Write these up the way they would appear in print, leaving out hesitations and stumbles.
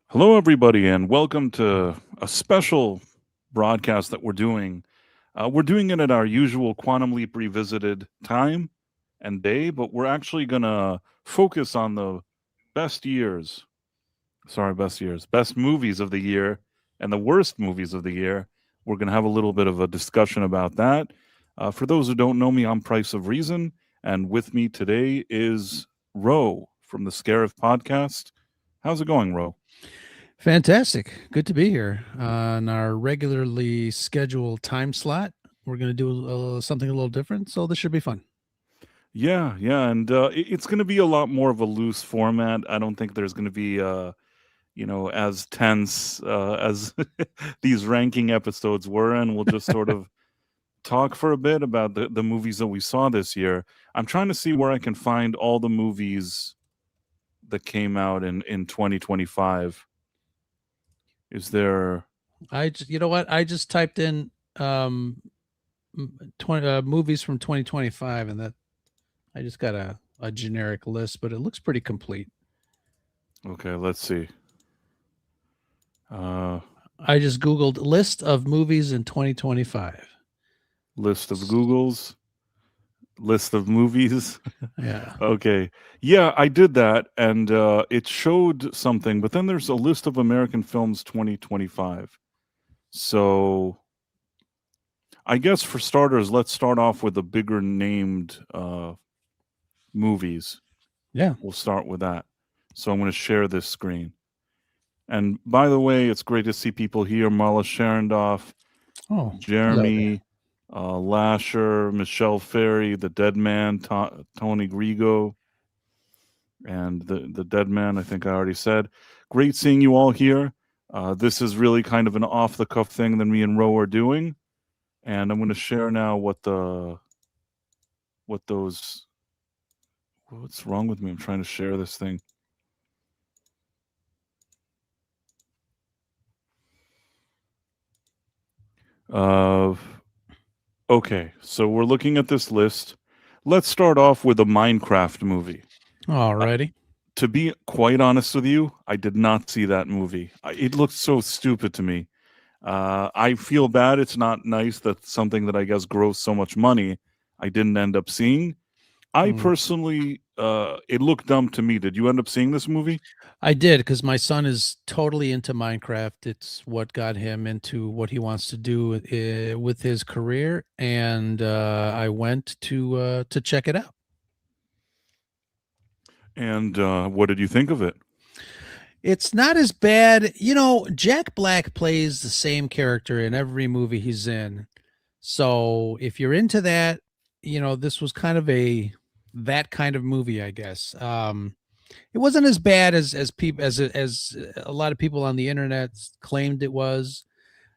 Hello, everybody, and welcome to a special broadcast that we're doing. We're doing it at our usual Quantum Leap Revisited time and day, but we're actually going to focus on the best years. Best movies of the year and the worst movies of the year. We're going to have a little bit of a discussion about that. For those who don't know me, I'm Price of Reason, and with me today is Ro from the Scarif podcast. How's it going, Ro? Fantastic. Good to be here on our regularly scheduled time slot. We're going to do something a little different, so this should be fun. Yeah, and it's going to be a lot more of a loose format. I don't think there's going to be, as tense as these ranking episodes were, and we'll just sort of talk for a bit about the movies that we saw this year. I'm trying to see where I can find all the movies that came out in 2025. Is there? You know what? I just typed in 20 movies from 2025, and that I just got a generic list, but it looks pretty complete. Okay, let's see. Uh, I just Googled list of movies in 2025. List of Googles, list of movies. Yeah. Okay. Yeah, I did that and it showed something, but then there's a list of American films 2025. So I guess for starters, let's start off with the bigger named movies. Yeah. We'll start with that. So I'm going to share this screen. And by the way, it's great to see people here. Marla Sharondoff, Oh, hello there. Jeremy Lasher, Michelle Ferry, The Dead Man, Tony Grigo, and the dead man. I think I already said. Great seeing you all here. This is really kind of an off the cuff thing that me and Ro are doing, and I'm going to share now what those. What's wrong with me? I'm trying to share this thing. Uh, okay, so we're looking at this list. Let's start off with a Minecraft movie. Alrighty. To be quite honest with you, I did not see that movie. It looked so stupid to me. I feel bad. It's not nice that something that I guess grows so much money I didn't end up seeing. I Mm. personally, it looked dumb to me. Did you end up seeing this movie? I did because my son is totally into Minecraft. It's what got him into what he wants to do with his career, and I went to check it out. And what did you think of it? It's not as bad, you know. Jack Black plays the same character in every movie he's in, so if you're into that, this was kind of a that kind of movie, I guess. It wasn't as bad as people as a lot of people on the internet claimed it was.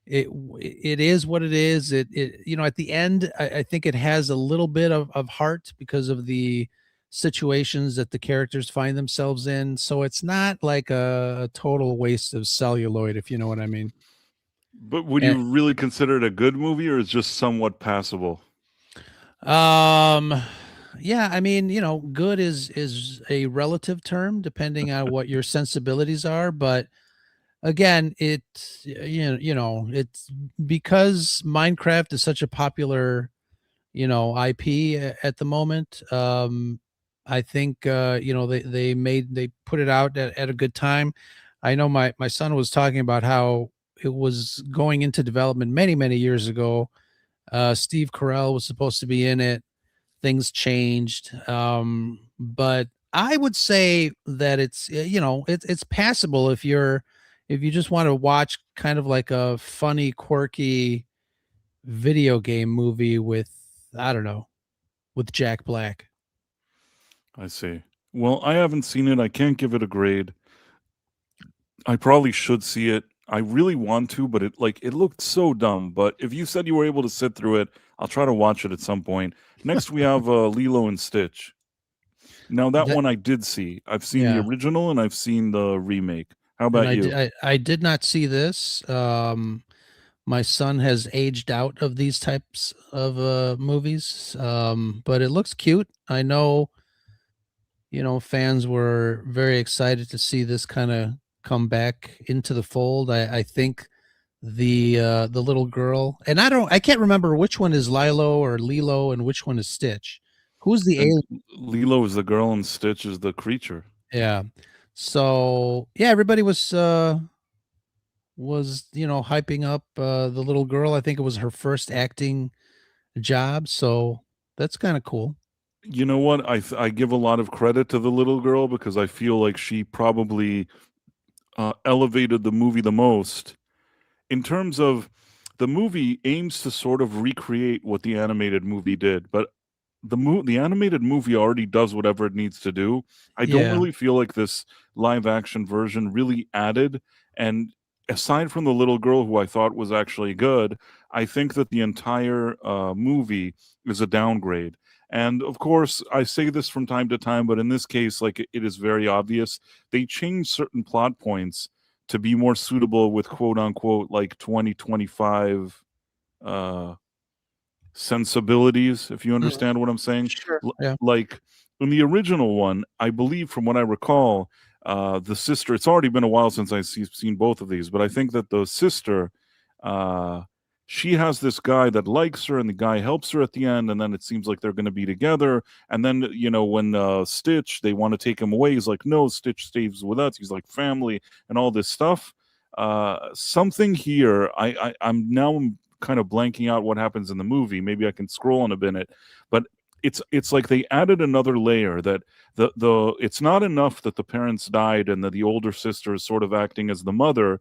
It is what it is. At the end, I think it has a little bit of heart because of the situations that the characters find themselves in. So it's not like a total waste of celluloid, if you know what I mean. But would you And, really consider it a good movie, or is just somewhat passable? um, yeah, I mean, good is a relative term depending on what your sensibilities are, but again, it's because Minecraft is such a popular, IP at the moment. I think they put it out at a good time. I know my son was talking about how it was going into development many years ago. Steve Carell was supposed to be in it. Things changed, but I would say that it's passable if you just want to watch kind of like a funny, quirky video game movie with, I don't know, with Jack Black. I see. Well, I haven't seen it. I can't give it a grade. I probably should see it. I really want to, but it looked so dumb. But if you said you were able to sit through it, I'll try to watch it at some point. Next, we have Lilo and Stitch. Now that That one I did see. I've seen the Yeah, original and I've seen the remake. How and about you? I did not see this. My son has aged out of these types of movies, but it looks cute. I know, fans were very excited to see this kind of come back into the fold. I think the little girl, and I can't remember which one is Lilo or Lilo and which one is Stitch. Who's the And alien? Lilo is the girl and Stitch is the creature. Yeah. So yeah, everybody was hyping up the little girl. I think it was her first acting job, so that's kind of cool. You know what? I give a lot of credit to the little girl because I feel like she probably elevated the movie the most in terms of the movie aims to sort of recreate what the animated movie did, but the animated movie already does whatever it needs to do. I don't Yeah. really feel like this live action version really added. And aside from the little girl who I thought was actually good, I think that the entire movie is a downgrade. And of course, I say this from time to time, but in this case, like it is very obvious. They changed certain plot points to be more suitable with quote unquote like 2025 uh sensibilities, if you Mhm. understand what I'm saying. Sure. Yeah. Like in the original one, I believe from what I recall, the sister, it's already been a while since seen both of these, but I think that the sister, uh, she has this guy that likes her and the guy helps her at the end. And then it seems like they're going to be together. And then, when Stitch, they want to take him away. He's like, no, Stitch stays with us. He's like family and all this stuff. Something here, I'm now kind of blanking out what happens in the movie. Maybe I can scroll in a minute, but it's like they added another layer that the it's not enough that the parents died and that the older sister is sort of acting as the mother.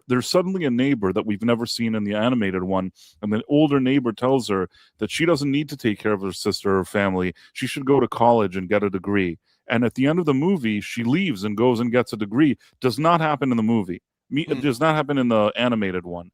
There's suddenly a neighbor that we've never seen in the animated one, and the older neighbor tells her that she doesn't need to take care of her sister or family. She should go to college and get a degree. And at the end of the movie, she leaves and goes and gets a degree. Does not happen in the movie. It Mm. does not happen in the animated one.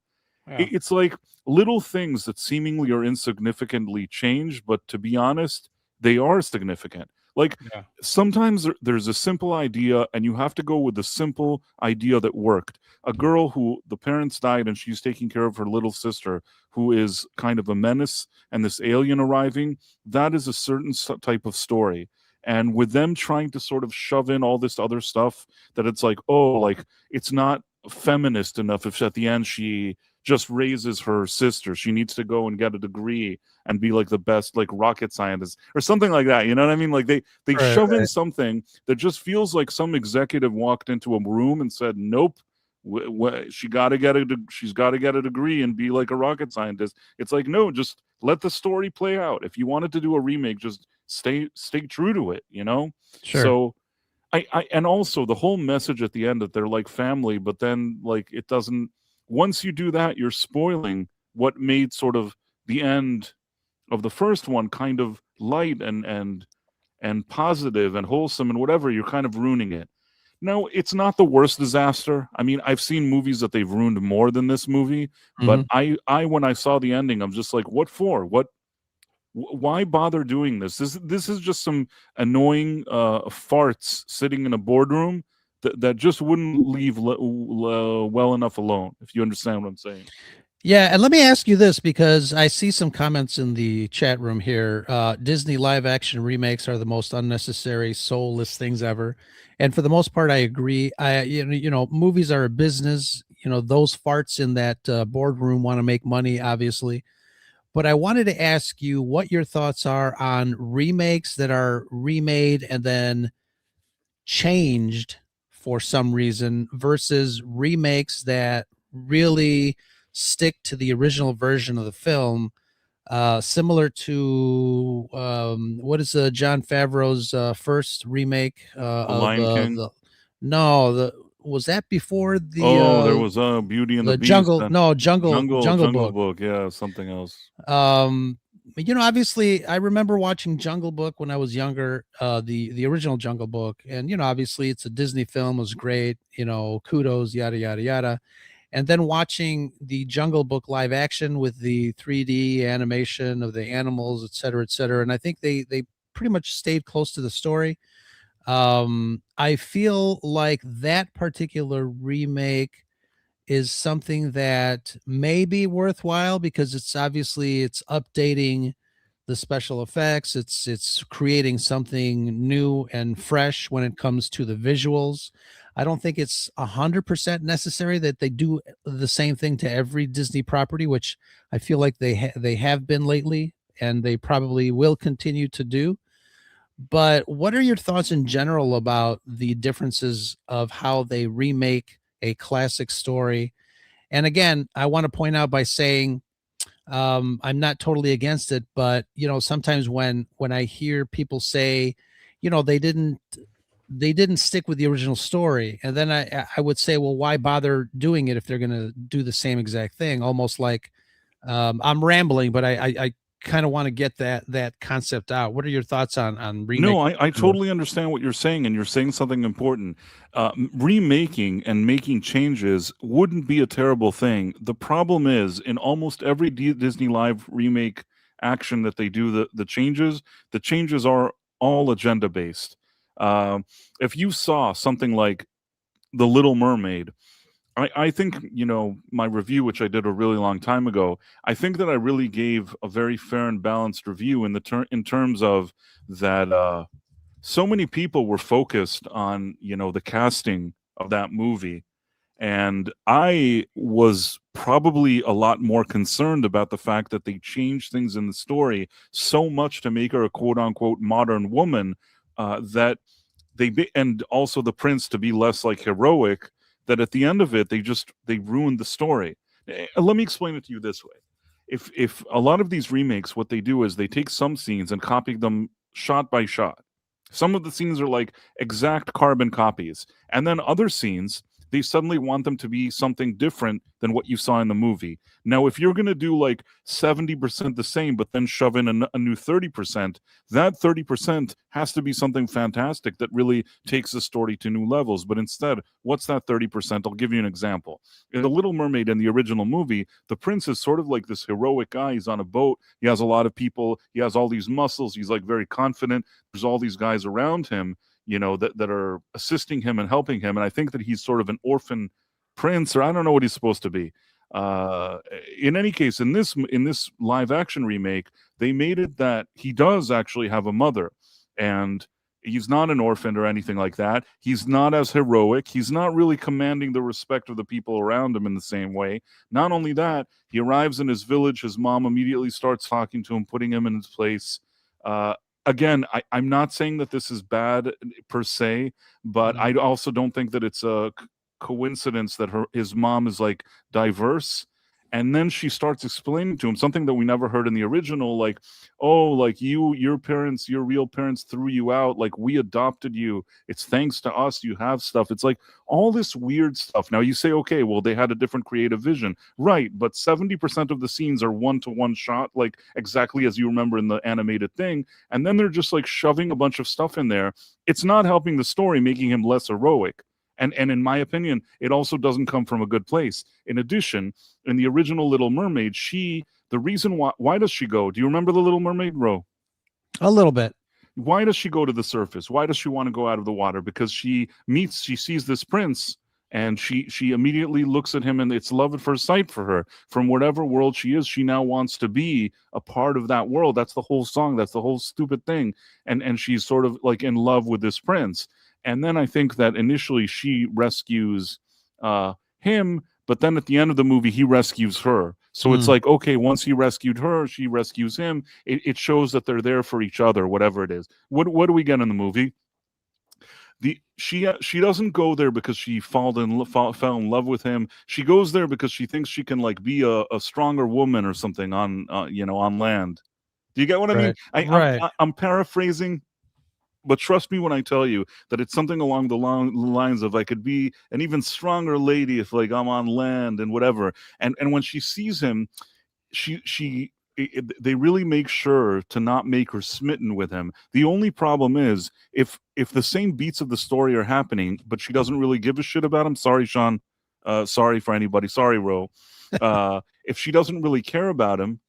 Yeah. It's like little things that seemingly are insignificantly changed, but to be honest, they are significant. Like Yeah. sometimes there's a simple idea, and you have to go with the simple idea that worked. A girl who the parents died, and she's taking care of her little sister, who is kind of a menace, and this alien arriving. That is a certain type of story. And with them trying to sort of shove in all this other stuff, that it's like, oh, like it's not feminist enough if at the end she just raises her sister. She needs to go and get a degree and be like the best like rocket scientist or something like that. You know what I mean? Like they Right. shove in Right. something that just feels like some executive walked into a room and said, "Nope, she's got to get a degree and be like a rocket scientist." It's like, no, just let the story play out. If you wanted to do a remake, just stay true to it. Sure. So I and also the whole message at the end that they're like family, but then like it doesn't. Once you do that, you're spoiling what made sort of the end of the first one kind of light and positive and wholesome and whatever. You're kind of ruining it. No, it's not the worst disaster. I mean, I've seen movies that they've ruined more than this movie, but Mhm. I when I saw the ending, I'm just like, what for? Why bother doing this? This is just some annoying farts sitting in a boardroom that just wouldn't leave well enough alone. If you understand what I'm saying. Yeah, and let me ask you this because I see some comments in the chat room here. Disney live action remakes are the most unnecessary, soulless things ever. And for the most part, I agree. Movies are a business. Those farts in that boardroom want to make money, obviously. But I wanted to ask you what your thoughts are on remakes that are remade and then changed for some reason versus remakes that really stick to the original version of the film, similar to what is John Favreau's first remake The of Lion King. the no the was that before Oh, there was Beauty and the the Beast jungle and no jungle Jungle Jungle Book. Book. Yeah, something else. um Obviously I remember watching Jungle Book when I was younger, the original Jungle Book, and obviously it's a Disney film, it was great, kudos, yada yada yada. And then watching the Jungle Book live action with the 3D animation of the animals, et cetera, et cetera. And I think they pretty much stayed close to the story. I feel like that particular remake is something that may be worthwhile because it's updating the special effects. It's creating something new and fresh when it comes to the visuals. I don't think it's 100% necessary that they do the same thing to every Disney property, which I feel like they have been lately, and they probably will continue to do. But what are your thoughts in general about the differences of how they remake a classic story? And again, I want to point out by saying I'm not totally against it, but sometimes when I hear people say, they didn't stick with the original story, and then I would say, well, why bother doing it if they're going to do the same exact thing? Almost like I'm rambling, but I kind of want to get that concept out. What are your thoughts on No, remake? I totally understand what you're saying, and you're saying something important. Remaking and making changes wouldn't be a terrible thing. The problem is, in almost every Disney Live remake action that they do, the changes are all agenda based. If you saw something like The Little Mermaid, I think, my review, which I did a really long time ago, I think that I really gave a very fair and balanced review in terms of that. So many people were focused on, the casting of that movie, and I was probably a lot more concerned about the fact that they changed things in the story so much to make her a quote unquote modern woman, that and also the prince to be less like heroic, that at the end of it they ruined the story. Let me explain it to you this way. If a lot of these remakes, what they do is they take some scenes and copy them shot by shot. Some of the scenes are like exact carbon copies, and then other scenes they suddenly want them to be something different than what you saw in the movie. Now, if you're going to do like 70% the same, but then shove in a new 30%, that 30% has to be something fantastic that really takes the story to new levels. But instead, what's that 30%? I'll give you an example. In The Little Mermaid, in the original movie, the prince is sort of like this heroic guy. He's on a boat. He has a lot of people. He has all these muscles. He's like very confident. There's all these guys around him, that are assisting him and helping him. And I think that he's sort of an orphan prince, or I don't know what he's supposed to be. In any case, in this live action remake, they made it that he does actually have a mother, and he's not an orphan or anything like that. He's not as heroic. He's not really commanding the respect of the people around him in the same way. Not only that, he arrives in his village. His mom immediately starts talking to him, putting him in his place. Again, I'm not saying that this is bad per se, but I also don't think that it's a coincidence that his mom is like diverse. And then she starts explaining to him something that we never heard in the original, like, oh, like your parents, your real parents threw you out, like we adopted you. It's thanks to us you have stuff. It's like all this weird stuff. Now you say, okay, well, they had a different creative vision. Right, but 70% of the scenes are one-to-one shot, like exactly as you remember in the animated thing. And then they're just like shoving a bunch of stuff in there. It's not helping the story, making him less heroic. And in my opinion, it also doesn't come from a good place. In addition, in the original Little Mermaid, the reason why does she go? Do you remember the Little Mermaid, Ro? A little bit. Why does she go to the surface? Why does she want to go out of the water? Because she sees this prince, and she immediately looks at him, and it's love at first sight for her. From whatever world she is, she now wants to be a part of that world. That's the whole song. That's the whole stupid thing. And she's sort of like in love with this prince. And then I think that initially she rescues him, but then at the end of the movie, he rescues her. So it's like, okay, once he rescued her, she rescues him. It shows that they're there for each other, whatever it is. What do we get in the movie? She doesn't go there because she fell in love with him. She goes there because she thinks she can like be a stronger woman or something on on land. Do you get what I mean? Right. I'm paraphrasing. But trust me when I tell you that it's something along the lines of I could be an even stronger lady if like I'm on land and whatever. And when she sees him, they really make sure to not make her smitten with him. The only problem is if the same beats of the story are happening, but she doesn't really give a shit about him. Sorry, Sean. Sorry for anybody. Sorry, Ro. If she doesn't really care about him,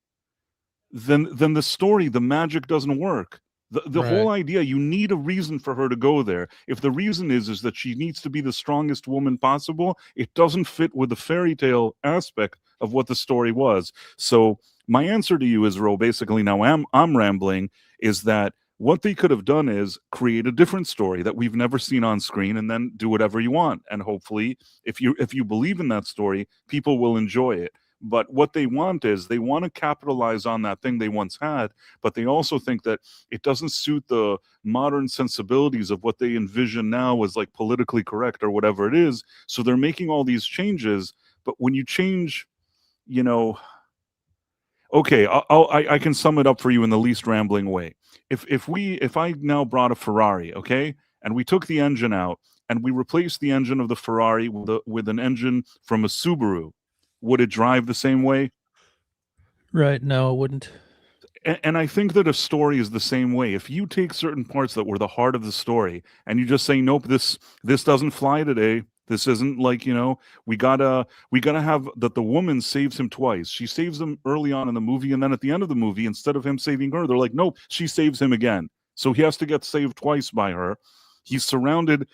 then the story, the magic doesn't work. The whole idea, you need a reason for her to go there. If the reason is that she needs to be the strongest woman possible, it doesn't fit with the fairy tale aspect of what the story was. So my answer to you is, Ro, basically now I'm rambling, is that What they could have done is create a different story that we've never seen on screen, and then do whatever you want. And hopefully, if you believe in that story, people will enjoy it. But what they want is they want to capitalize on that thing they once had, but they also think that it doesn't suit the modern sensibilities of what they envision now as like politically correct or whatever it is. So they're making all these changes. But when you change, you know, okay, I can sum it up for you in the least rambling way. If I now brought a Ferrari, okay, and we took the engine out and we replaced the engine of the Ferrari with an engine from a Subaru, would it drive the same way? Right. No, it wouldn't. And I think that a story is the same way. If you take certain parts that were the heart of the story and you just say, nope, this doesn't fly today. This isn't like, we gotta have that the woman saves him twice. She saves him early on in the movie, and then at the end of the movie, instead of him saving her, they're like, nope, she saves him again. So he has to get saved twice by her. He's surrounded.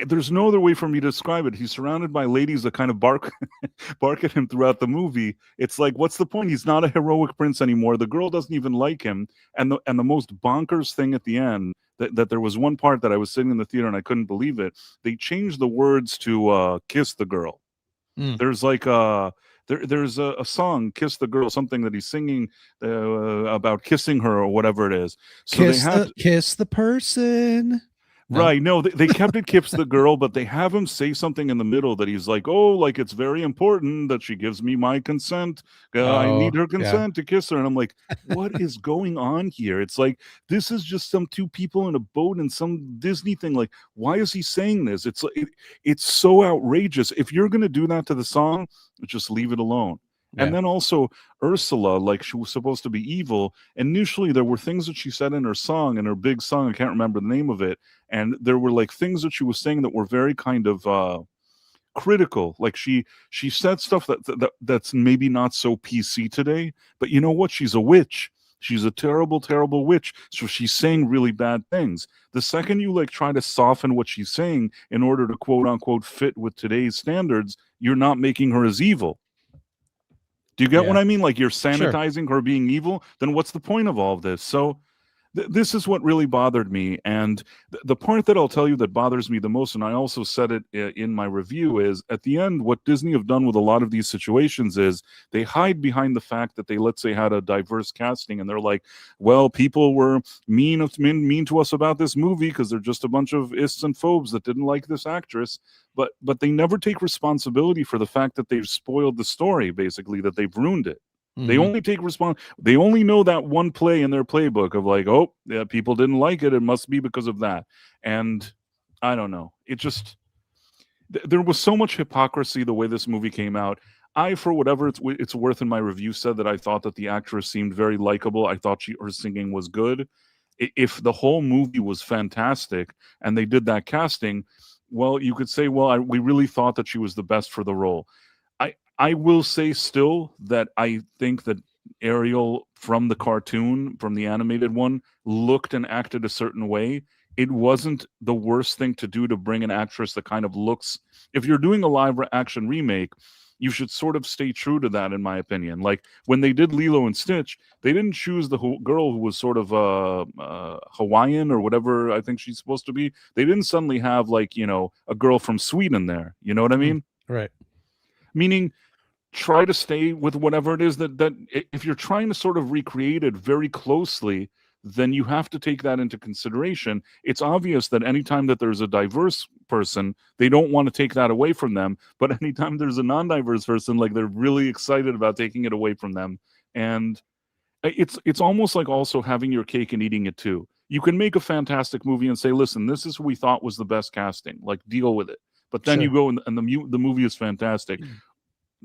There's no other way for me to describe it. He's surrounded by ladies that kind of bark bark at him throughout the movie. It's like, what's the point? He's not a heroic prince anymore. The girl doesn't even like him. And the most bonkers thing at the end, that there was one part that I was sitting in the theater and I couldn't believe it. They changed the words to kiss the girl. There's like there's a song, Kiss the Girl, something that he's singing about kissing her or whatever it is. So kiss the person. No? Right. No, they kept it Kiss the Girl, but they have him say something in the middle that he's like, oh, like it's very important that she gives me my consent. I need her consent to kiss her. And I'm like, what is going on here? It's like, this is just some two people in a boat and some Disney thing. Like, why is he saying this? It's like, it's so outrageous. If you're going to do that to the song, just leave it alone. Yeah. And then also Ursula, like she was supposed to be evil. Initially, there were things that she said in her song, in her big song. I can't remember the name of it. And there were like things that she was saying that were very kind of critical. Like she said stuff that's maybe not so PC today. But you know what? She's a witch. She's a terrible, terrible witch. So she's saying really bad things. The second you like try to soften what she's saying in order to quote unquote fit with today's standards, you're not making her as evil. Do you get what I mean? Like you're sanitizing her being evil. Then what's the point of all of this? So this is what really bothered me. And the part that I'll tell you that bothers me the most, and I also said it in my review, is at the end, what Disney have done with a lot of these situations is they hide behind the fact that they, let's say, had a diverse casting. And they're like, well, people were mean to us about this movie because they're just a bunch of ists and phobes that didn't like this actress. But they never take responsibility for the fact that they've spoiled the story, basically, that they've ruined it. Mm-hmm. They only take they only know that one play in their playbook of like, oh, yeah, people didn't like it. It must be because of that. And I don't know. It just, there was so much hypocrisy the way this movie came out. I, for whatever it's worth in my review, said that I thought that the actress seemed very likable. I thought her singing was good. If the whole movie was fantastic and they did that casting, well, you could say, well, we really thought that she was the best for the role. I will say still that I think that Ariel from the cartoon, from the animated one, looked and acted a certain way. It wasn't the worst thing to do to bring an actress that kind of looks... If you're doing a live action remake, you should sort of stay true to that, in my opinion. Like when they did Lilo and Stitch, they didn't choose the girl who was sort of Hawaiian or whatever I think she's supposed to be. They didn't suddenly have like, a girl from Sweden there. You know what I mean? Right. Meaning, try to stay with whatever it is that if you're trying to sort of recreate it very closely, then you have to take that into consideration. It's obvious that anytime that there's a diverse person, they don't want to take that away from them. But anytime there's a non-diverse person, like they're really excited about taking it away from them. And it's almost like also having your cake and eating it too. You can make a fantastic movie and say, listen, this is who we thought was the best casting, like deal with it. But then you go and the movie is fantastic.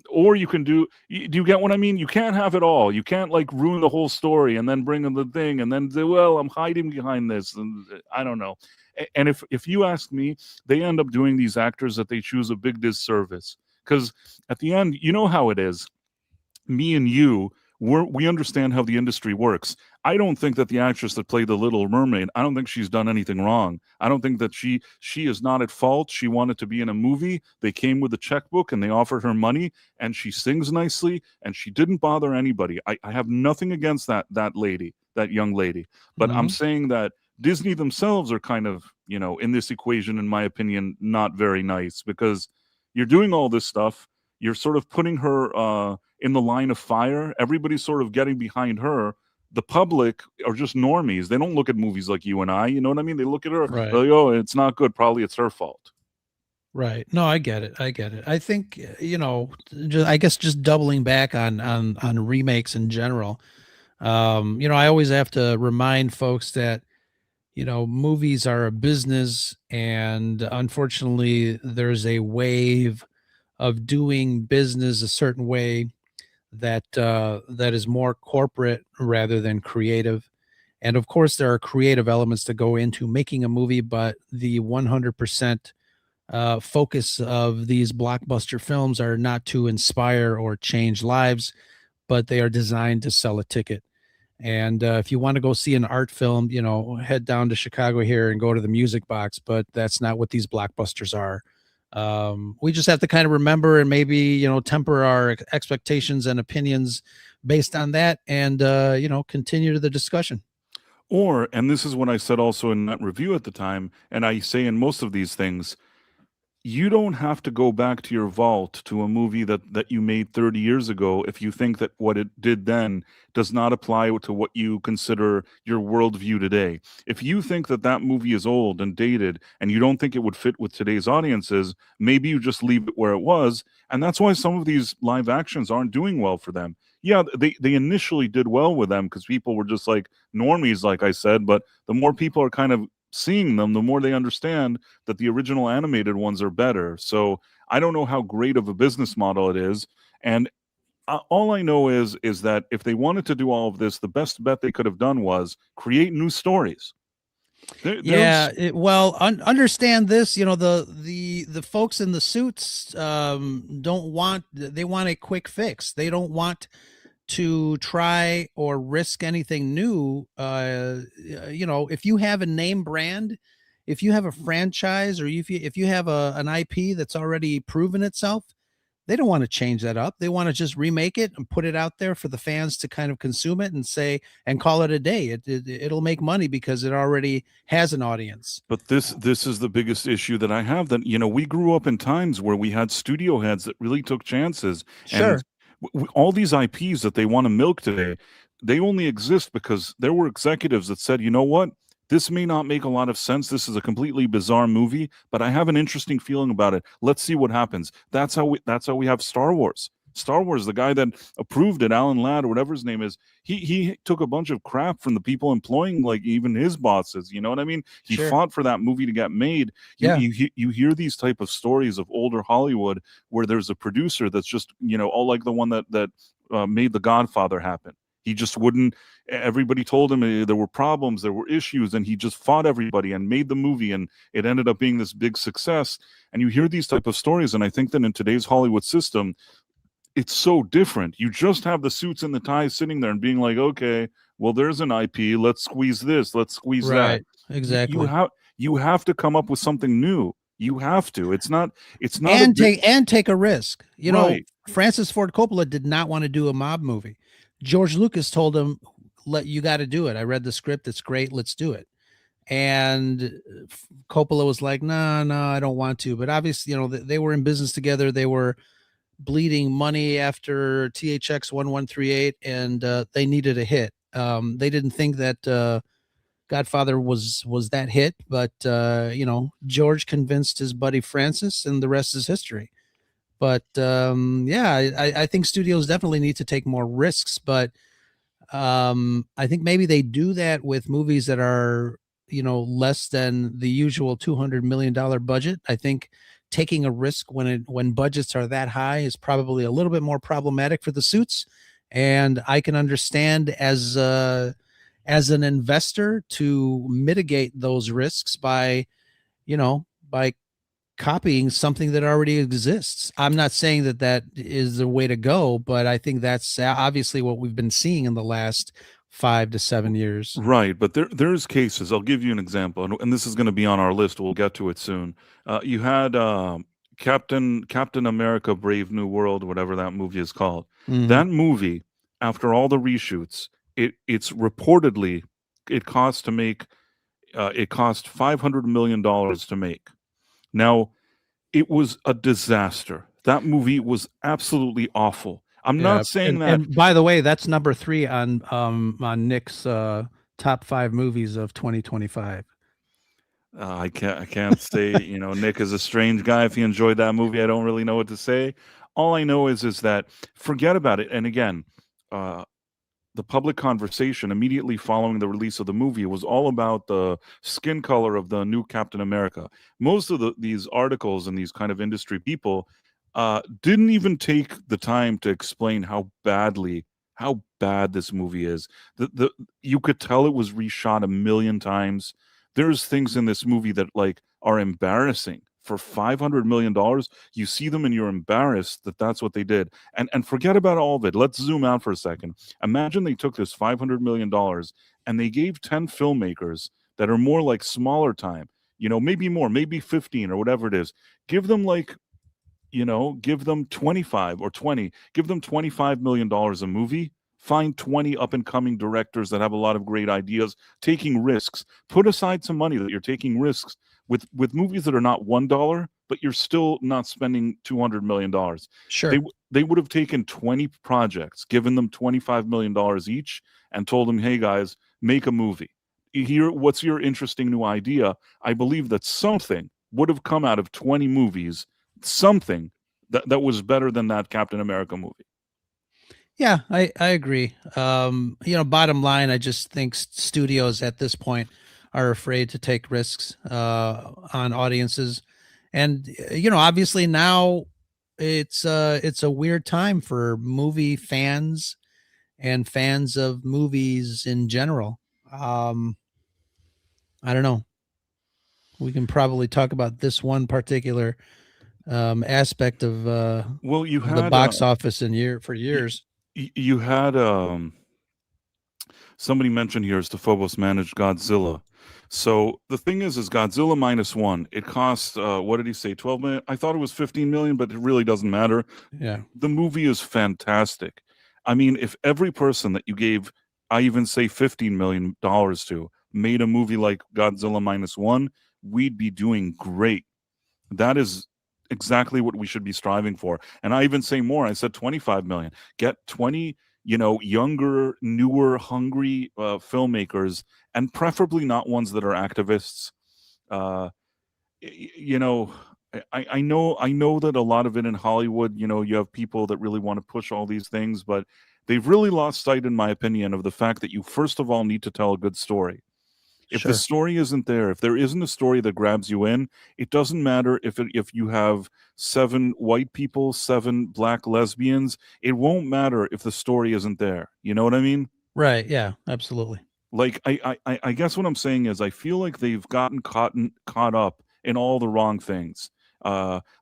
Or you can do you get what I mean? You can't have it all. You can't like ruin the whole story and then bring in the thing and then say, well, I'm hiding behind this. And I don't know. And if you ask me, they end up doing these actors that they choose a big disservice. Because at the end, you know how it is. Me and you, we understand how the industry works. I don't think that the actress that played the Little Mermaid, I don't think she's done anything wrong. I don't think that she is not at fault. She wanted to be in a movie. They came with a checkbook and they offered her money and she sings nicely and she didn't bother anybody. I have nothing against that lady. that young lady. But I'm Mhm. saying that Disney themselves are kind of, in this equation, in my opinion, not very nice, because you're doing all this stuff. You're sort of putting her in the line of fire. Everybody's sort of getting behind her. The public are just normies. They don't look at movies like you and I. You know what I mean? They look at her, Right. they're like, oh, it's not good. Probably it's her fault. Right. No, I get it. I get it. I think, I guess just doubling back on remakes in general. I always have to remind folks that, movies are a business, and unfortunately there's a wave of doing business a certain way that is more corporate rather than creative. And of course, there are creative elements that go into making a movie, but the 100% focus of these blockbuster films are not to inspire or change lives, but they are designed to sell a ticket. And if you want to go see an art film, head down to Chicago here and go to the Music Box. But that's not what these blockbusters are. We just have to kind of remember and maybe temper our expectations and opinions based on that, and continue to the discussion. Or, and this is what I said also in that review at the time, and I say in most of these things, you don't have to go back to your vault to a movie that you made 30 years ago if you think that what it did then does not apply to what you consider your worldview today. If you think that that movie is old and dated and you don't think it would fit with today's audiences, maybe you just leave it where it was. And that's why some of these live actions aren't doing well for them. Yeah, they initially did well with them because people were just like normies, like I said, but the more people are kind of seeing them, the more they understand that the original animated ones are better. So I don't know how great of a business model it is. And all I know is that if they wanted to do all of this, the best bet they could have done was create new stories. There's Yeah, understand this. The folks in the suits don't want. They want a quick fix. They don't want to try or risk anything new. If you have a name brand, if you have a franchise, or if you have an IP that's already proven itself, they don't want to change that up. They want to just remake it and put it out there for the fans to kind of consume it and say and call it a day. It'll make money because it already has an audience. But this is the biggest issue that I have, that we grew up in times where we had studio heads that really took chances, and Sure. all these IPs that they want to milk today, they only exist because there were executives that said, you know what, this may not make a lot of sense. This is a completely bizarre movie, but I have an interesting feeling about it. Let's see what happens. That's how we have Star Wars. Star Wars, the guy that approved it, Alan Ladd or whatever his name is, he took a bunch of crap from the people employing, like, even his bosses. You know what I mean? He Sure. fought for that movie to get made. Yeah. You hear these type of stories of older Hollywood where there's a producer that's just all like the one that made The Godfather happen. He just wouldn't. Everybody told him there were problems, there were issues, and he just fought everybody and made the movie, and it ended up being this big success. And you hear these type of stories, and I think that in today's Hollywood system, it's so different. You just have the suits and the ties sitting there and being like, okay, well, there's an IP. Let's squeeze this. Let's squeeze that. Right. Exactly. You have to come up with something new. You have to. It's not And take a risk. Right. Francis Ford Coppola did not want to do a mob movie. George Lucas told him, you got to do it. I read the script. It's great. Let's do it." And Coppola was like, "No, I don't want to." But obviously, they were in business together. They were bleeding money after THX 1138, and they needed a hit. They didn't think that Godfather was that hit, but George convinced his buddy Francis, and the rest is history. But yeah, I think studios definitely need to take more risks, but I think maybe they do that with movies that are less than the usual $200 million budget. I think taking a risk when budgets are that high is probably a little bit more problematic for the suits, and I can understand as an investor to mitigate those risks by by copying something that already exists. I'm not saying that is the way to go, but I think that's obviously what we've been seeing in the last 5 to 7 years. Right, but there's cases. I'll give you an example, and this is going to be on our list. We'll get to it soon. You had Captain America: Brave New World, whatever that movie is called. Mhm. That movie, after all the reshoots, it's reportedly it cost to make it cost $500 million to make. Now, it was a disaster. That movie was absolutely awful. I'm Yeah, not saying and that. and by the way, that's number 3 on Nick's top 5 movies of 2025. I can't say, Nick is a strange guy. If he enjoyed that movie, I don't really know what to say. All I know is that forget about it. And again, uh, the public conversation immediately following the release of the movie was all about the skin color of the new Captain America. Most of these articles and these kind of industry people didn't even take the time to explain how bad this movie is. The You could tell it was reshot a million times. There's things in this movie that like are embarrassing. For $500 million, you see them and you're embarrassed that that's what they did. And forget about all of it. Let's zoom out for a second. Imagine they took this $500 million and they gave 10 filmmakers that are more like smaller time, maybe more, maybe 15 or whatever it is. Give them like, give them 25 or 20, give them $25 million a movie. Find 20 up and coming directors that have a lot of great ideas, taking risks. Put aside some money that you're taking risks with movies that are not $1, but you're still not spending $200 million. Sure. They would have taken 20 projects, given them $25 million each, and told them, "Hey guys, make a movie. Here, what's your interesting new idea?" I believe that something would have come out of 20 movies, something that was better than that Captain America movie. Yeah, I agree. Bottom line, I just think studios at this point are afraid to take risks on audiences, and obviously now it's a weird time for movie fans and fans of movies in general. Um, I don't know. We can probably talk about this one particular aspect Well, you of the had box office for y- years. you had somebody mentioned here is to Phobos managed Godzilla. So the thing is Godzilla minus one. It cost what did he say? 12 million. I thought it was 15 million, but it really doesn't matter. Yeah. The movie is fantastic. I mean, if every person that you gave, I even say $15 million to, made a movie like Godzilla minus one, we'd be doing great. That is exactly what we should be striving for. And I even say more. I said 25 million. Get 20, younger, newer, hungry filmmakers, and preferably not ones that are activists. Uh, y- you know, I know that a lot of it in Hollywood, you have people that really want to push all these things, but they've really lost sight, in my opinion, of the fact that you first of all need to tell a good story. If the Sure. story isn't there, if there isn't a story that grabs you in, it doesn't matter if you have 7 white people, 7 black lesbians, it won't matter if the story isn't there. You know what I mean? Right. Yeah. Absolutely. Like I guess what I'm saying is I feel like they've gotten caught up in all the wrong things.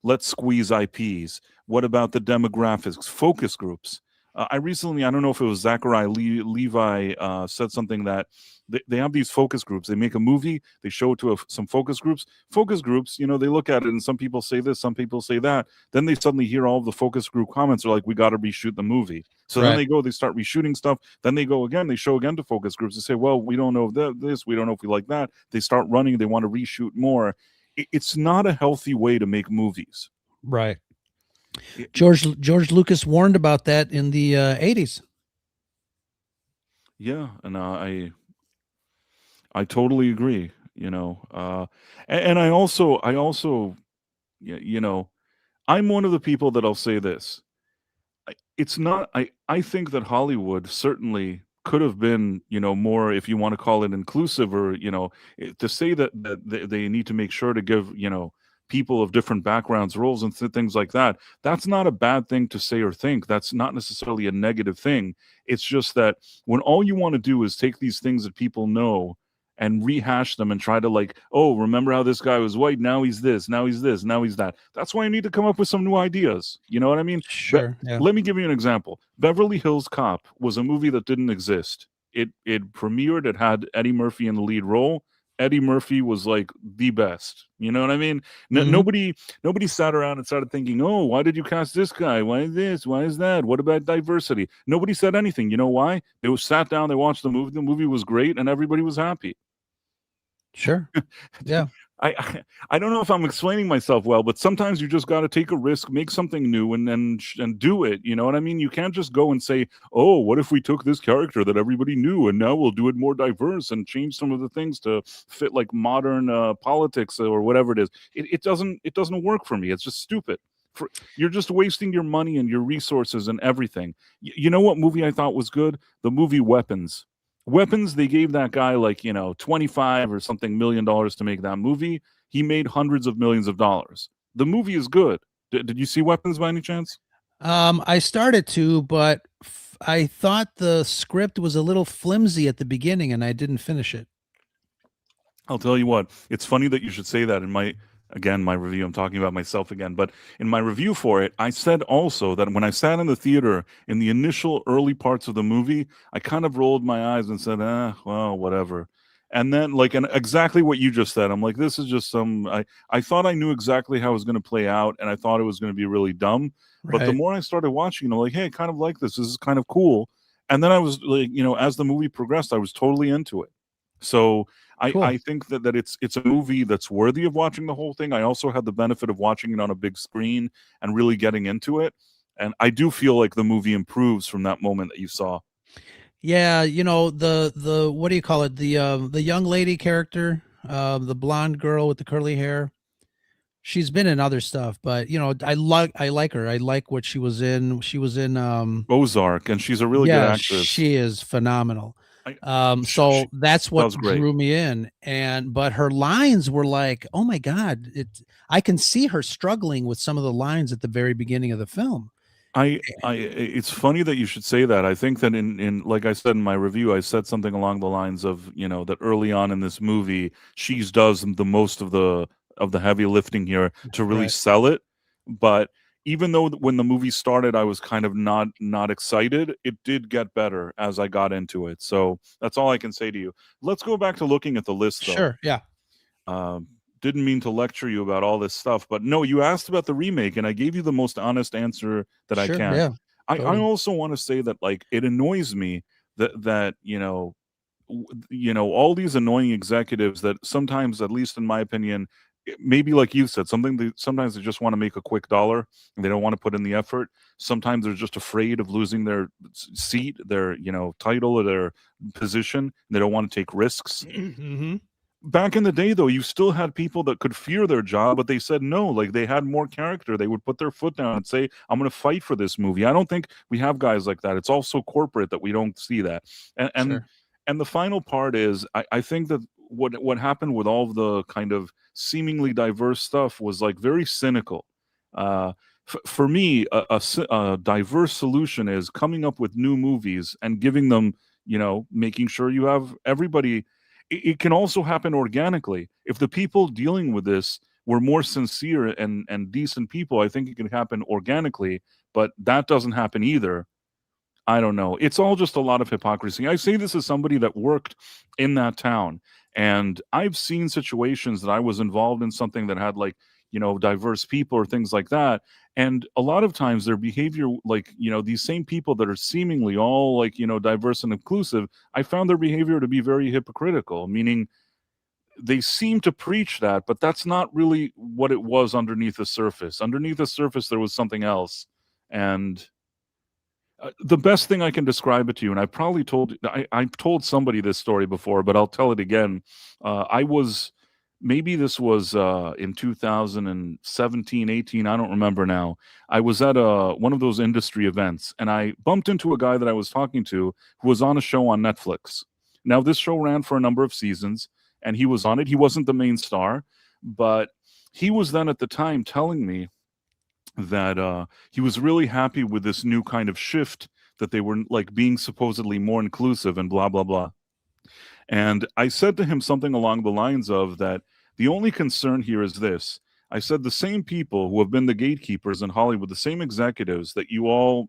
Let's squeeze IPs. What about the demographics, focus groups? I don't know if it was Zachariah Levi said something that they have these focus groups. They make a movie, they show it to some focus groups. Focus groups, they look at it and some people say this, some people say that. Then they suddenly hear all of the focus group comments are like, we got to reshoot the movie. So then Right. they start reshooting stuff. Then they go again, they show again to focus groups. They say, well, we don't know this, we don't know if we like that. They start running, they want to reshoot more. It's not a healthy way to make movies. Right. It- George Lucas warned about that in the 80s. yeah, and I totally agree. And I also, you know, I'm one of the people that'll say this. It's not. I think that Hollywood certainly could have been, more, if you want to call it inclusive, or to say that they need to make sure to give, people of different backgrounds roles and things like that. That's not a bad thing to say or think. That's not necessarily a negative thing. It's just that when all you want to do is take these things that people know and rehash them and try to, like, oh, remember how this guy was white, now he's this, now he's this, now he's that. That's why you need to come up with some new ideas. You know what I mean? Sure. Yeah. Let me give you an example. Beverly Hills Cop was a movie that didn't exist. It premiered, it had Eddie Murphy in the lead role. Eddie Murphy was like the best. You know what I mean? Mhm. Nobody sat around and started thinking, "Oh, why did you cast this guy? Why is this? Why is that? What about diversity?" Nobody said anything. You know why? They sat down, they watched the movie. The movie was great, and everybody was happy. Sure. Yeah. I don't know if I'm explaining myself well, but sometimes you just got to take a risk, make something new, and do it. You know what I mean? You can't just go and say, "Oh, what if we took this character that everybody knew and now we'll do it more diverse and change some of the things to fit like modern politics or whatever it is." It doesn't work for me. It's just stupid. You're just wasting your money and your resources and everything. You know what movie I thought was good? The movie Weapons. Weapons, they gave that guy like, 25 or something $1 million to make that movie. He made hundreds of millions of dollars. The movie is good. Did you see Weapons by any chance? I started to, but I thought the script was a little flimsy at the beginning and I didn't finish it. I'll tell you what, it's funny that you should say that in my review. I'm talking about myself again, but in my review for it, I said also that when I sat in the theater in the initial early parts of the movie, I kind of rolled my eyes and said, well, whatever. And then, like, and exactly what you just said, I'm like, this is just I thought I knew exactly how it was going to play out, and I thought it was going to be really dumb. But the Right. more I started watching, I'm like, hey, I kind of like this. This is kind of cool. And then I was like, as the movie progressed, I was totally into it. So I Cool. think that it's a movie that's worthy of watching the whole thing. I also had the benefit of watching it on a big screen and really getting into it. And I do feel like the movie improves from that moment that you saw. Yeah, the what do you call it? The young lady character, the blonde girl with the curly hair. She's been in other stuff, but I like her. I like what she was in. She was in Ozark, and she's a really good yeah, actress. she is phenomenal. I, she So that's That what was great. drew me in. But her lines were like, "Oh my God, I can see her struggling with some of the lines at the very beginning of the film." It's funny that you should say that. I think that in like I said in my review, I said something along the lines of, that early on in this movie, she's does the most of the heavy lifting here to really Right. sell it. But even though when the movie started, I was kind of not excited, it did get better as I got into it. So that's all I can say to you. Let's go back to looking at the list though. Sure. Yeah. Um, didn't mean to lecture you about all this stuff, but no, you asked about the remake, and I gave you the most honest answer that I Sure. can. Yeah. I Totally. also want to say that like it annoys me that all these annoying executives that sometimes, at least in my opinion, maybe like you said, sometimes they just want to make a quick dollar and they don't want to put in the effort. Sometimes they're just afraid of losing their seat, their title, or their position. And they don't want to take risks. Hmm. Back in the day though, you still had people that could fear their job, but they said no. Like, they had more character. They would put their foot down and say, I'm going to fight for this movie. I don't think we have guys like that. It's also corporate that we don't see that. And Sure. and the final part is, I think that what happened with all of the kind of seemingly diverse stuff was like very cynical. For me, a diverse solution is coming up with new movies and giving them, making sure you have everybody. It can also happen organically. If the people dealing with this were more sincere and decent people, I think it can happen organically, but that doesn't happen either. I don't know. It's all just a lot of hypocrisy. I say this as somebody that worked in that town, and I've seen situations that I was involved in something that had like, diverse people or things like that. And a lot of times their behavior, like, these same people that are seemingly all like, diverse and inclusive, I found their behavior to be very hypocritical, meaning they seem to preach that, but that's not really what it was underneath the surface. Underneath the surface, there was something else. And the best thing I can describe it to you, and I've told somebody this story before, but I'll tell it again. I was maybe this was in 2017, 18, I don't remember now. I was at one of those industry events, and I bumped into a guy that I was talking to who was on a show on Netflix. Now, this show ran for a number of seasons, and he was on it. He wasn't the main star, but he was then at the time telling me that he was really happy with this new kind of shift, that they were like being supposedly more inclusive and blah blah blah. And I said to him something along the lines of that the only concern here is this. I said the same people who have been the gatekeepers in Hollywood, the same executives that you all,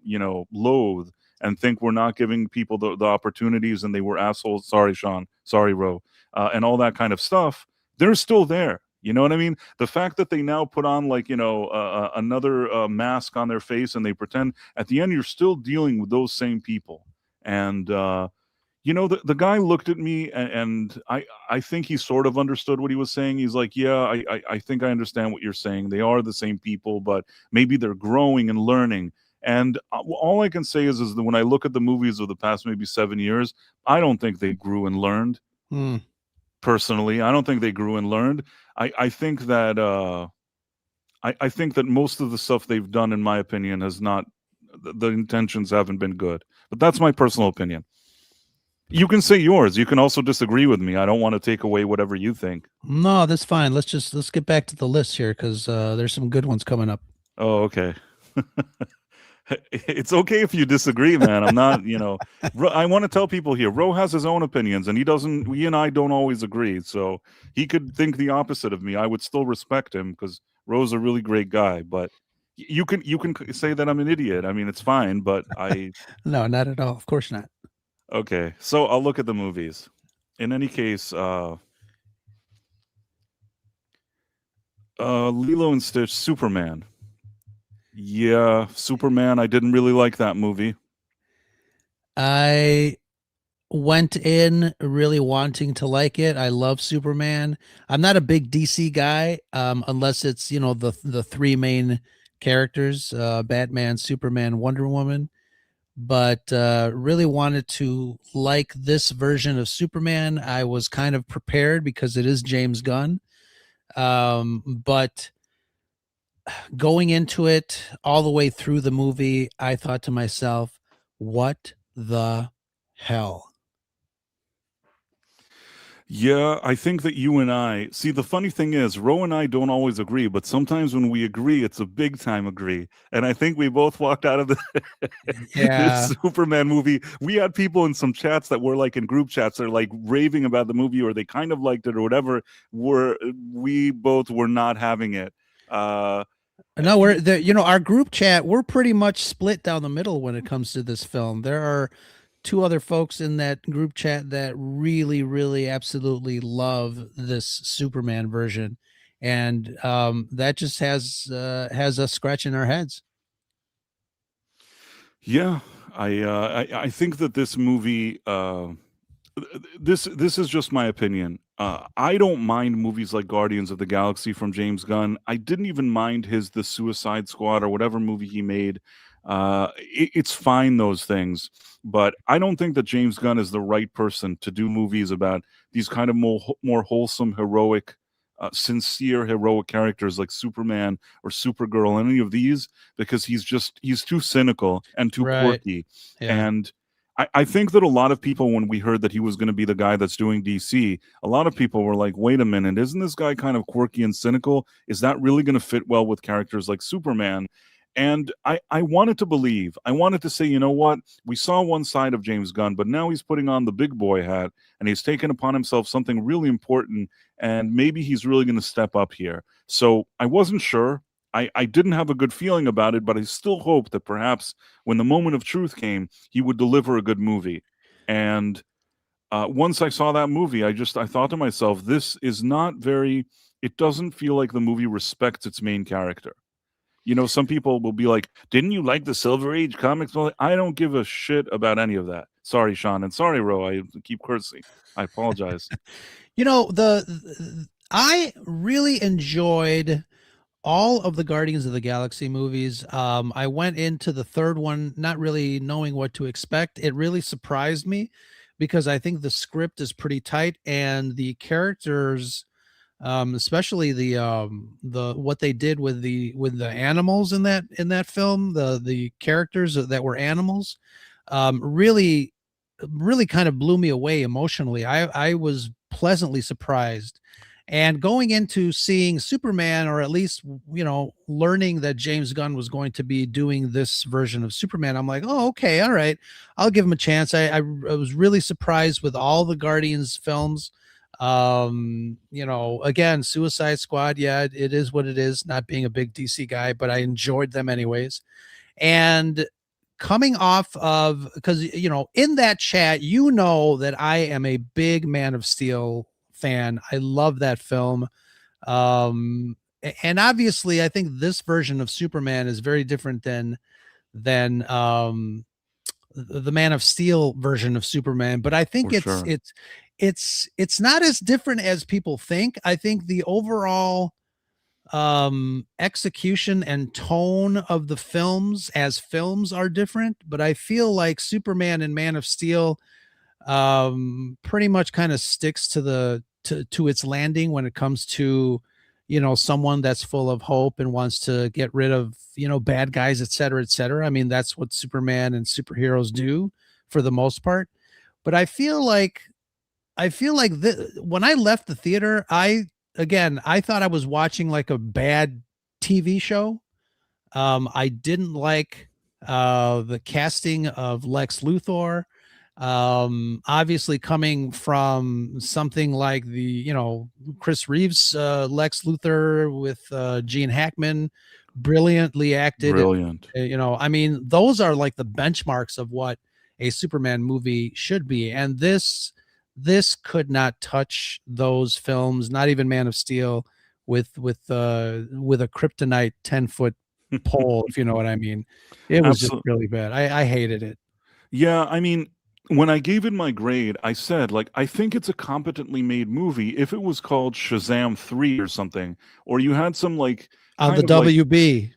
loathe and think we're not giving people the opportunities and they were assholes. Sorry, Sean. Sorry, Ro. And all that kind of stuff, they're still there. You know what I mean? The fact that they now put on like, another mask on their face and they pretend, at the end, you're still dealing with those same people. And, the guy looked at me, and I think he sort of understood what he was saying. He's like, yeah, I think I understand what you're saying. They are the same people, but maybe they're growing and learning. And all I can say is that when I look at the movies of the past maybe 7 years, I don't think they grew and learned. Hmm. Personally, I don't think they grew and learned. I think that I think that most of the stuff they've done, in my opinion, has not, the intentions haven't been good. But that's my personal opinion. You can say yours. You can also disagree with me. I don't want to take away whatever you think. No, that's fine. Let's get back to the list here because there's some good ones coming up. Oh, okay. It's okay if you disagree, man. I'm not, I want to tell people here, Ro has his own opinions, and he and I don't always agree. So he could think the opposite of me. I would still respect him because Ro's a really great guy. But you can say that I'm an idiot. I mean, it's fine, but No, not at all. Of course not. okay. So I'll look at the movies. In any case, Lilo and Stitch, Superman. Yeah, Superman. I didn't really like that movie. I went in really wanting to like it. I love Superman. I'm not a big DC guy, unless it's the three main characters: Batman, Superman, Wonder Woman. But really wanted to like this version of Superman. I was kind of prepared because it is James Gunn. But going into it all the way through the movie, I thought to myself, what the hell? Yeah, I think that you and I see, the funny thing is, Ro and I don't always agree, but sometimes when we agree, it's a big time agree. And I think we both walked out of Yeah. this Superman movie. We had people in some chats that were like in group chats, they're like raving about the movie, or they kind of liked it or whatever. We both were not having it. No, our group chat, we're pretty much split down the middle when it comes to this film. There are two other folks in that group chat that really, really, absolutely love this Superman version, and that just has us scratching our heads. Yeah, I think that this movie, this is just my opinion. I don't mind movies like Guardians of the Galaxy from James Gunn. I didn't even mind the Suicide Squad or whatever movie he made. It's fine, those things, but I don't think that James Gunn is the right person to do movies about these kind of more wholesome, heroic, sincere, heroic characters like Superman or Supergirl, any of these, because he's too cynical and too Right. quirky. Yeah. And I think that a lot of people, when we heard that he was going to be the guy that's doing DC, a lot of people were like, wait a minute, isn't this guy kind of quirky and cynical? Is that really going to fit well with characters like Superman? And I wanted to believe, I wanted to say, you know what? We saw one side of James Gunn, but now he's putting on the big boy hat and he's taken upon himself something really important. And maybe he's really going to step up here. So I wasn't sure. I didn't have a good feeling about it, but I still hoped that perhaps when the moment of truth came, he would deliver a good movie. And once I saw that movie, I thought to myself, it doesn't feel like the movie respects its main character. Some people will be like, didn't you like the Silver Age comics? Well, I don't give a shit about any of that. Sorry, Sean, and sorry, Ro. I keep cursing. I apologize. I really enjoyed all of the Guardians of the Galaxy movies. I went into the third one not really knowing what to expect. It really surprised me because I think the script is pretty tight and the characters, especially the what they did with the animals in that film, the characters that were animals, really kind of blew me away emotionally. I was pleasantly surprised. And going into seeing Superman, or at least, learning that James Gunn was going to be doing this version of Superman, I'm like, oh, okay, all right, I'll give him a chance. I was really surprised with all the Guardians films. Again, Suicide Squad, yeah, it is what it is, not being a big DC guy, but I enjoyed them anyways. And coming off of, because in that chat, that I am a big Man of Steel fan. I love that film. And obviously I think this version of Superman is very different than the Man of Steel version of Superman, but I think For sure. it's not as different as people think. I think the overall execution and tone of the films as films are different, but I feel like Superman and Man of Steel pretty much kind of sticks to its landing when it comes to someone that's full of hope and wants to get rid of bad guys, et cetera, et cetera. I mean, that's what Superman and superheroes do for the most part. But I feel like when I left the theater, I thought I was watching like a bad TV show. I didn't like the casting of Lex Luthor. Obviously coming from something like the Chris Reeves Lex Luthor with Gene Hackman, brilliantly acted. Brilliant. I mean, those are like the benchmarks of what a Superman movie should be, and this could not touch those films, not even Man of Steel with a kryptonite 10-foot pole, if you know what I mean. It was just Absolutely. really bad. I hated it. Yeah, I mean, when I gave it my grade, I said, like, I think it's a competently made movie. If it was called Shazam 3 or something, or you had some like On kind the of like, WB.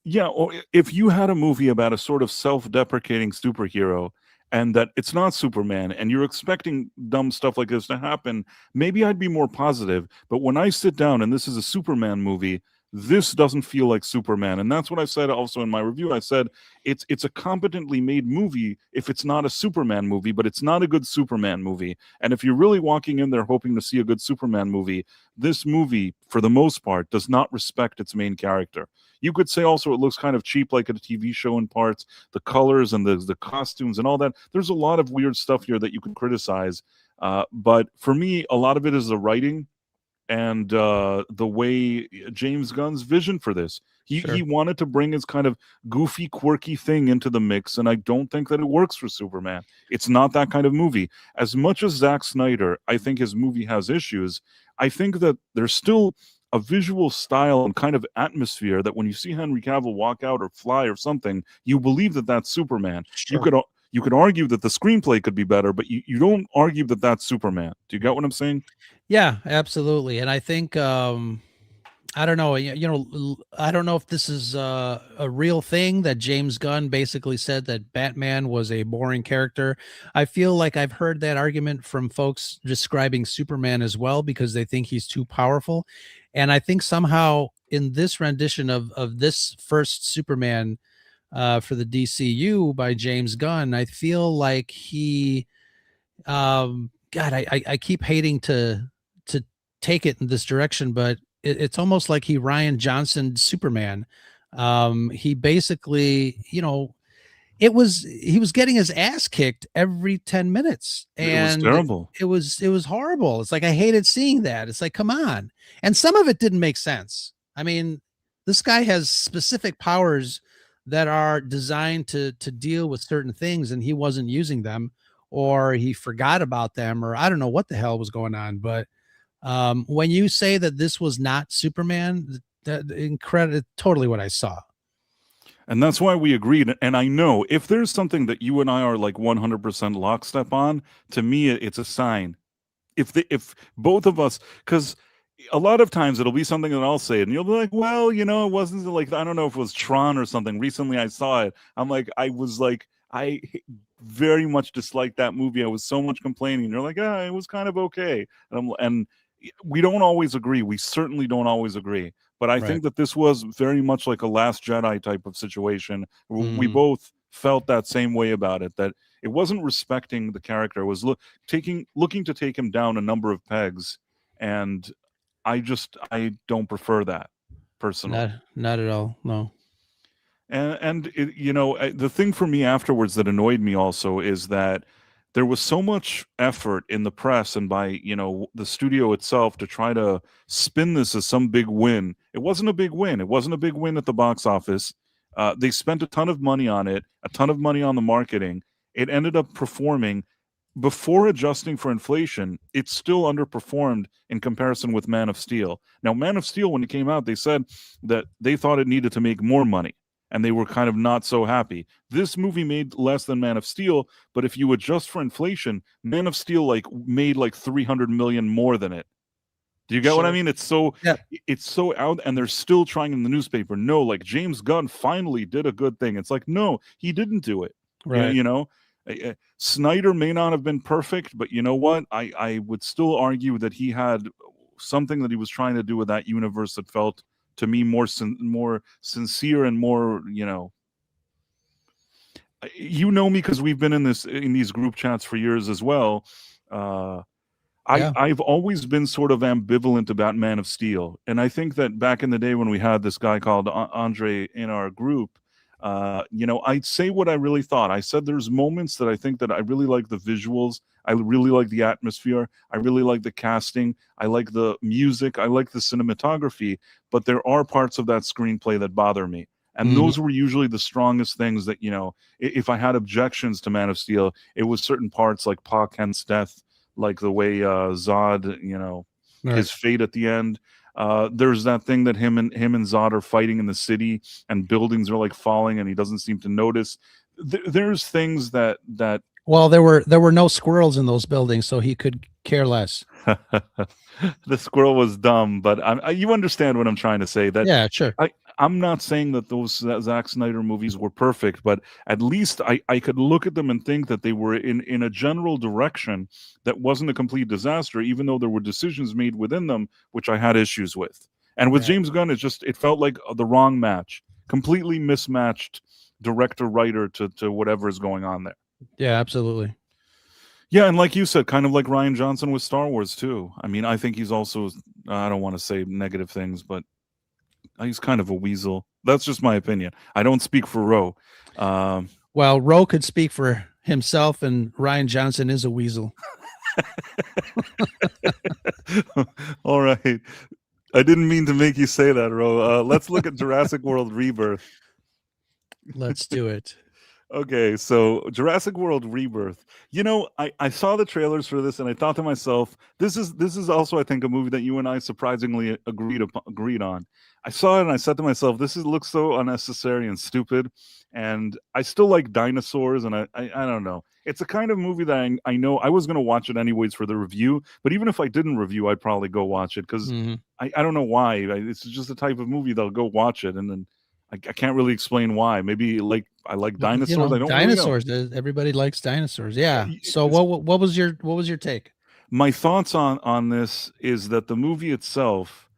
yeah, or if you had a movie about a sort of self-deprecating superhero and that it's not Superman and you're expecting dumb stuff like this to happen, maybe I'd be more positive. But when I sit down and this is a Superman movie, this doesn't feel like Superman. And that's what I said also in my review. I said it's a competently made movie if it's not a Superman movie, but it's not a good Superman movie. And if you're really walking in there hoping to see a good Superman movie, this movie, for the most part, does not respect its main character. You could say also it looks kind of cheap, like a TV show in parts. The colors and the costumes and all that. There's a lot of weird stuff here that you could criticize. But for me, a lot of it is the writing and the way James Gunn's vision for this. He Sure. he wanted to bring his kind of goofy, quirky thing into the mix, and I don't think that it works for Superman. It's not that kind of movie. As much as Zack Snyder, I think his movie has issues, I think that there's still a visual style and kind of atmosphere that when you see Henry Cavill walk out or fly or something, you believe that that's Superman. Sure. You could argue that the screenplay could be better, but you don't argue that that's Superman. Do you get what I'm saying? Yeah, absolutely. And I think I don't know, I don't know if this is a real thing that James Gunn basically said that Batman was a boring character. I feel like I've heard that argument from folks describing Superman as well because they think he's too powerful. And I think somehow in this rendition of this first Superman for the DCU by James Gunn, I feel like he God, I keep hating to take it in this direction, but it's almost like he Ryan Johnson Superman. He basically, he was getting his ass kicked every 10 minutes, It was and terrible. it was horrible. It's like I hated seeing that. It's like, come on. And some of it didn't make sense. I mean, this guy has specific powers that are designed to deal with certain things, and he wasn't using them, or he forgot about them, or I don't know what the hell was going on. But when you say that this was not Superman, that incredible, totally what I saw. And that's why we agreed. And I know if there's something that you and I are like 100% lockstep on, to me, it's a sign. If both of us, because a lot of times it'll be something that I'll say, and you'll be like, well, it wasn't like, I don't know if it was Tron or something. Recently I saw it. I very much disliked that movie. I was so much complaining. You're like, it was kind of okay. And we don't always agree. We certainly don't always agree. But I Right. think that this was very much like a Last Jedi type of situation. We Mhm. both felt that same way about it, that it wasn't respecting the character. It was looking to take him down a number of pegs. And I don't prefer that personally. Not at all. No. The thing for me afterwards that annoyed me also is that there was so much effort in the press and by the studio itself to try to spin this as some big win. It wasn't a big win. It wasn't a big win at the box office. They spent a ton of money on it, a ton of money on the marketing. It ended up performing before adjusting for inflation. It still underperformed in comparison with Man of Steel. Now, Man of Steel, when it came out, they said that they thought it needed to make more money, and they were kind of not so happy. This movie made less than Man of Steel, but if you adjust for inflation, Man of Steel like made like 300 million more than it. Do you get what I Sure. mean? It's so Yeah. it's so out, and they're still trying in the newspaper. No, like James Gunn finally did a good thing. It's like, no, he didn't do it. Right. Snyder may not have been perfect, but you know what? I would still argue that he had something that he was trying to do with that universe that felt to me more sincere and more, me because we've been in these group chats for years as well. Yeah. I've always been sort of ambivalent about Man of Steel, and I think that back in the day when we had this guy called Andre in our group, I'd say what I really thought. I said there's moments that I think that I really like the visuals, I really like the atmosphere, I really like the casting, I like the music, I like the cinematography, but there are parts of that screenplay that bother me. And Mhm. those were usually the strongest things that, if I had objections to Man of Steel, it was certain parts like Pa Kent's death, like the way Zod, Right. his fate at the end. There's that thing that him and Zod are fighting in the city, and buildings are like falling, and he doesn't seem to notice. There's things that Well, there were no squirrels in those buildings, so he could care less. the squirrel was dumb, but you understand what I'm trying to say. That Yeah, sure. I'm not saying that those Zack Snyder movies were perfect, but at least I could look at them and think that they were in a general direction that wasn't a complete disaster, even though there were decisions made within them which I had issues with. And with Right. James Gunn, it felt like the wrong match, completely mismatched director writer to whatever is going on there. Yeah, absolutely. Yeah, and like you said, kind of like Ryan Johnson with Star Wars too. I mean, I think he's also, I don't want to say negative things, but he's kind of a weasel. That's just my opinion. I don't speak for Roe. Um, Well, Roe could speak for himself, and Ryan Johnson is a weasel. all right. I didn't mean to make you say that, Ro. Let's look at Jurassic World Rebirth. Let's do it. Okay, so Jurassic World Rebirth. I saw the trailers for this and I thought to myself, this is also I think a movie that you and I surprisingly agreed on. I saw it and I said to myself, looks so unnecessary and stupid. And I still like dinosaurs, and I don't know. It's a kind of movie that I know I was going to watch it anyways for the review, but even if I didn't review, I'd probably go watch it because Mhm. I don't know why. It's just the type of movie that'll go watch it, and then I can't really explain why. Maybe like I like dinosaurs. I don't really know. Dinosaurs. Everybody likes dinosaurs. Yeah. So It's- what was your take? my thoughts on this is that the movie itself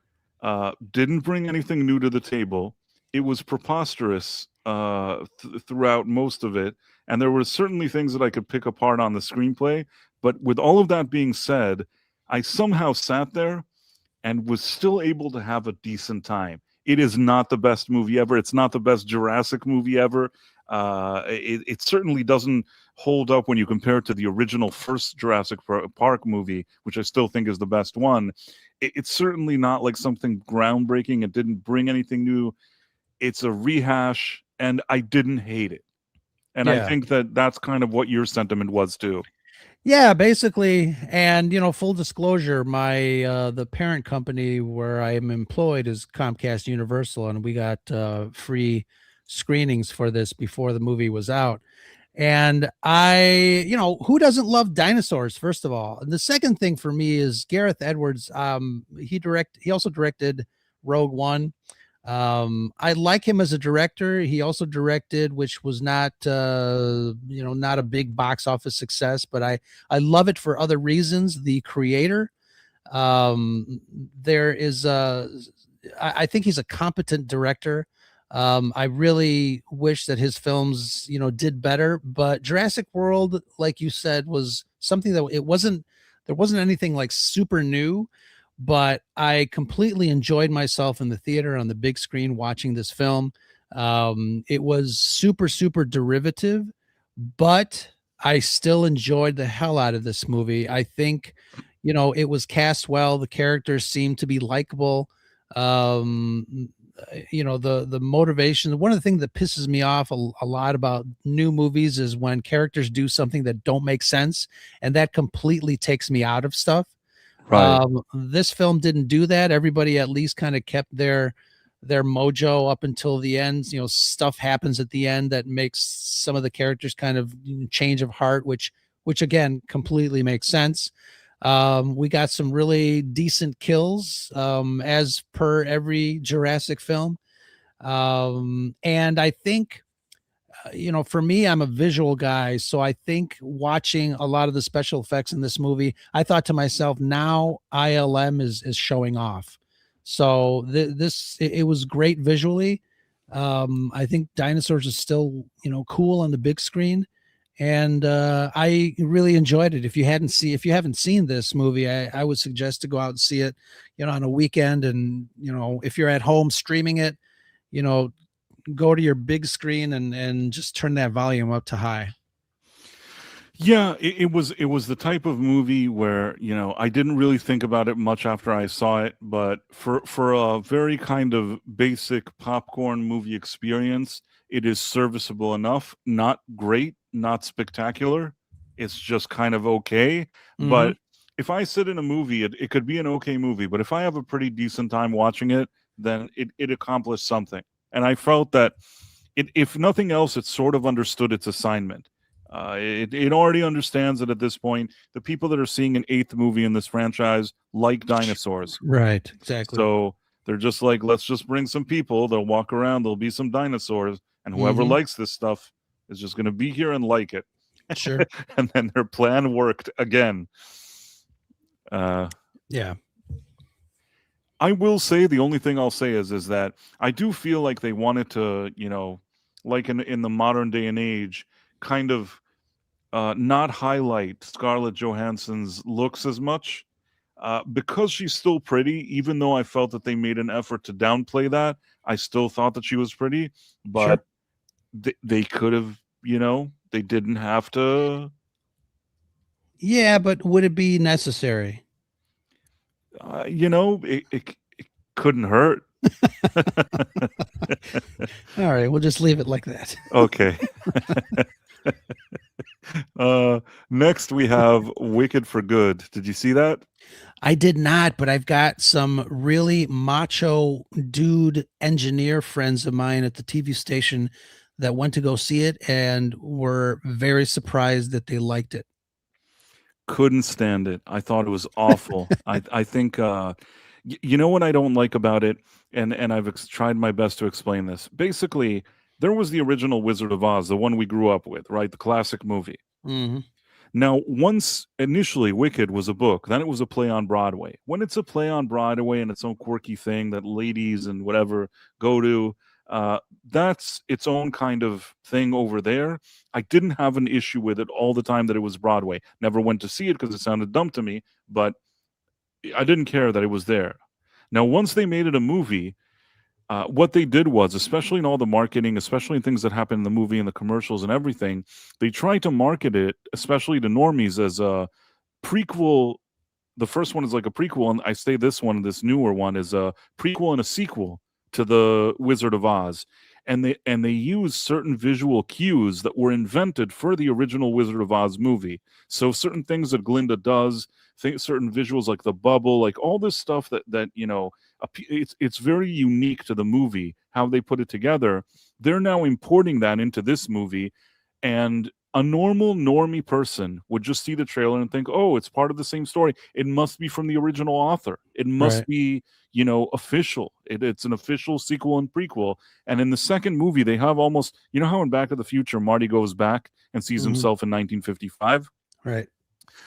didn't bring anything new to the table. It was preposterous throughout most of it, and there were certainly things that I could pick apart on the screenplay. But with all of that being said, I somehow sat there and was still able to have a decent time. It is not the best movie ever. It's not the best Jurassic movie ever. It certainly doesn't hold up when you compare it to the original first Jurassic Park movie, which I still think is the best one. It's certainly not like something groundbreaking. It didn't bring anything new. It's a rehash, and I didn't hate it. And I Yeah. think that that's kind of what your sentiment was too. Yeah, basically, and full disclosure, my the parent company where I am employed is Comcast Universal, and we got free screenings for this before the movie was out. And who doesn't love dinosaurs, first of all? And the second thing for me is Gareth Edwards. He also directed Rogue One. I like him as a director. He also directed, which was not not a big box office success, but I love it for other reasons. The Creator. There is I think he's a competent director. I really wish that his films, did better, but Jurassic World, like you said, was something that there wasn't anything like super new, but I completely enjoyed myself in the theater on the big screen watching this film. It was super, super derivative, but I still enjoyed the hell out of this movie. I think, it was cast well. The characters seemed to be likable. the motivation. One of the things that pisses me off a lot about new movies is when characters do something that don't make sense, and that completely takes me out of stuff. Right. This film didn't do that. Everybody at least kind of kept their mojo up until the end. Stuff happens at the end that makes some of the characters kind of change of heart, which again completely makes sense. We got some really decent kills, as per every Jurassic film. And I think, for me, I'm a visual guy. So I think watching a lot of the special effects in this movie, I thought to myself, now ILM is showing off. So it was great visually. I think dinosaurs is still, cool on the big screen. And I really enjoyed it. If you haven't seen this movie, I would suggest to go out and see it, on a weekend. And if you're at home streaming it, you know, go to your big screen and just turn that volume up to high. Yeah, it was the type of movie where, I didn't really think about it much after I saw it, but for a very kind of basic popcorn movie experience, it is serviceable enough. Not great, not spectacular. It's just kind of okay. Mm-hmm. But if I sit in a movie, it could be an okay movie, but if I have a pretty decent time watching it, then it accomplished something. And I felt that if nothing else, it sort of understood its assignment. It already understands that at this point, the people that are seeing an eighth movie in this franchise like dinosaurs. Right, exactly. So they're just like, let's just bring some people. They'll walk around. There'll be some dinosaurs, and whoever Mhm. likes this stuff is just going to be here and like it. Sure. And then their plan worked again. Yeah. I will say the only thing I'll say is that I do feel like they wanted to, like in the modern day and age, kind of not highlight Scarlett Johansson's looks as much, because she's still pretty. Even though I felt that they made an effort to downplay that, I still thought that she was pretty. Sure. But they could have, they didn't have to. Yeah, but would it be necessary? It couldn't hurt. All right, we'll just leave it like that. Okay. Next we have Wicked for Good. Did you see that? I did not, but I've got some really macho dude engineer friends of mine at the TV station that went to go see it and were very surprised that they liked it. Couldn't stand it. I thought it was awful. I think you know what I don't like about it, and I've tried my best to explain this. Basically, there was the original Wizard of Oz, the one we grew up with, right? The classic movie. Mm-hmm. Now, once initially Wicked was a book, then it was a play on Broadway. When it's a play on Broadway and its own quirky thing that ladies and whatever go to, that's its own kind of thing over there. I didn't have an issue with it all the time that it was Broadway. Never went to see it because it sounded dumb to me, but I didn't care that it was there. Now, once they made it a movie, what they did was, especially in all the marketing, especially in things that happen in the movie and the commercials and everything, they tried to market it, especially to normies, as a prequel. The first one is like a prequel, and I say this newer one, is a prequel and a sequel to the Wizard of Oz. And they use certain visual cues that were invented for the original Wizard of Oz movie. So certain things that Glinda does, certain visuals like the bubble, like all this stuff that it's very unique to the movie how they put it together. They're now importing that into this movie, and a normal normie person would just see the trailer and think, oh, it's part of the same story. It must be from the original author. It must Right. be, official. It's an official sequel and prequel. And in the second movie, they have almost, how in Back to the Future, Marty goes back and sees Mhm. himself in 1955. Right.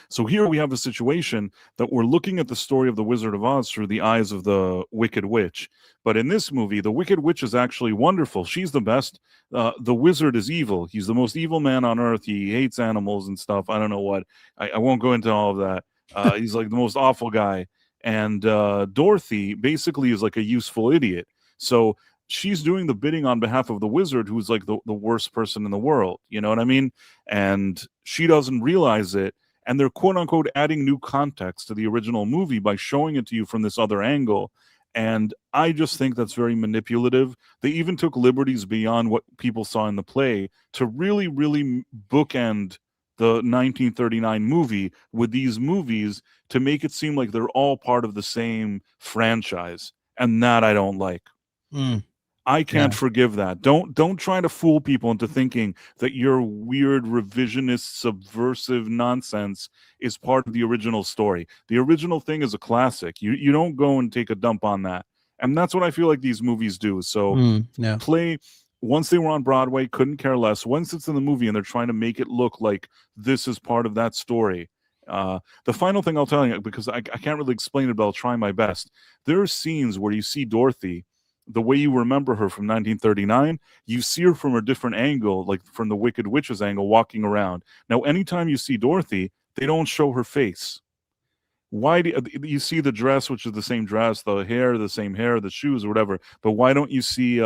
So here we have a situation that we're looking at the story of the Wizard of Oz through the eyes of the Wicked Witch. But in this movie, the Wicked Witch is actually wonderful. She's the best. The wizard is evil. He's the most evil man on earth. He hates animals and stuff. I don't know what. I won't go into all of that. He's like the most awful guy. And Dorothy basically is like a useful idiot. So she's doing the bidding on behalf of the wizard, who's like the worst person in the world. You know what I mean? And she doesn't realize it. And they're quote unquote adding new context to the original movie by showing it to you from this other angle. And I just think that's very manipulative. They even took liberties beyond what people saw in the play to really, really bookend the 1939 movie with these movies to make it seem like they're all part of the same franchise. And that I don't like. Mm, I yeah. can't forgive that. Don't try to fool people into thinking that your weird revisionist subversive nonsense is part of the original story. The original thing is a classic. You don't go and take a dump on that. And that's what I feel like these movies do. So yeah. play once they were on Broadway, couldn't care less. Once it's in the movie and they're trying to make it look like this is part of that story. The final thing I'll tell you, because I can't really explain it, but I'll try my best. There are scenes where you see Dorothy the way you remember her from 1939, you see her from a different angle, like from the Wicked Witch's angle, walking around. Now, anytime you see Dorothy, they don't show her face. Why do you see the dress, which is the same dress, the hair, the same hair, the shoes, or whatever? But why don't you see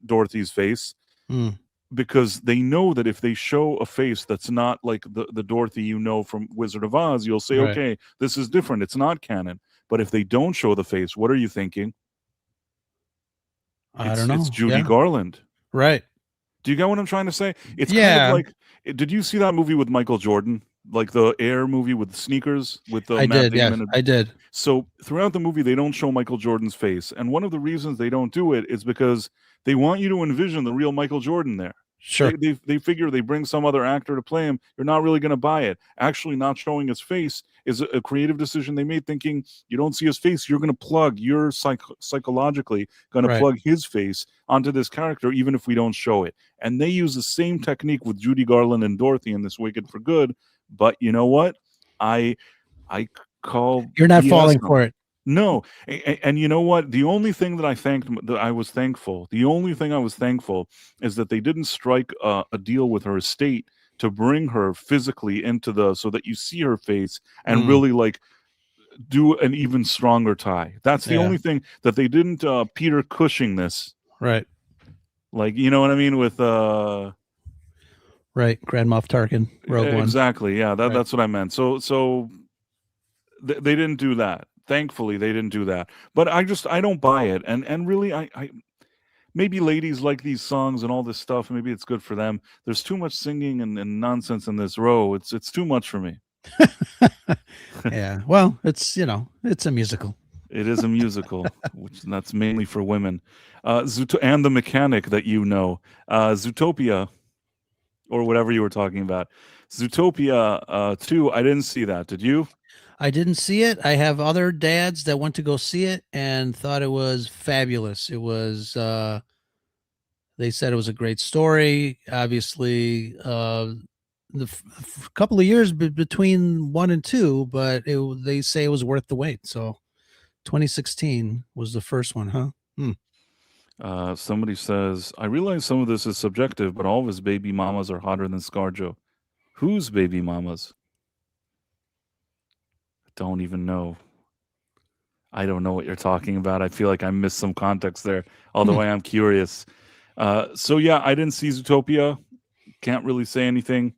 Dorothy's face? Mm, Because they know that if they show a face that's not like the Dorothy you know from Wizard of Oz, you'll say, right. okay, this is different. It's not canon. But if they don't show the face, what are you thinking? I don't know. It's Judy Yeah. Garland. Right. Do you get what I'm trying to say? It's kind Yeah. of like, did you see that movie with Michael Jordan? Like the Air movie with the sneakers with I Matt did. Yes, Damon? I did. So throughout the movie, they don't show Michael Jordan's face. And one of the reasons they don't do it is because they want you to envision the real Michael Jordan there. Sure. They figure they bring some other actor to play him. You're not really going to buy it. Actually, not showing his face is a creative decision they made, thinking you don't see his face. You're going to plug, you're psychologically going to Right. plug his face onto this character, even if we don't show it. And they use the same technique with Judy Garland and Dorothy in this Wicked for Good. But you know what? I call You're not BS falling on for it. no, and you know what? The only thing that I was thankful. The only thing I was thankful is that they didn't strike a deal with her estate to bring her physically into so that you see her face and really like do an even stronger tie. That's the Yeah. only thing that they didn't Peter Cushing this. Right. Like, you know what I mean with Right. Grand Moff Tarkin, Rogue One. exactly. Yeah, Right. that's what I meant. So they didn't do that. Thankfully, they didn't do that. But I don't buy it. And really, I maybe ladies like these songs and all this stuff. Maybe it's good for them. There's too much singing and nonsense in this row. It's too much for me. Yeah. Well, it's it's a musical. It is a musical, that's mainly for women. And the mechanic that Zootopia, or whatever you were talking about. Zootopia 2, I didn't see that. Did you? I didn't see it. I have other dads that went to go see it and thought it was fabulous. It was they said it was a great story. Obviously, the couple of years between 1 and 2, but they say it was worth the wait. So 2016 was the first one, huh? Somebody says, I realize some of this is subjective, but all of his baby mamas are hotter than ScarJo. Whose baby mamas? Don't even know. I don't know what you're talking about. I feel like I missed some context there, although I am curious. So yeah, I didn't see Zootopia. Can't really say anything.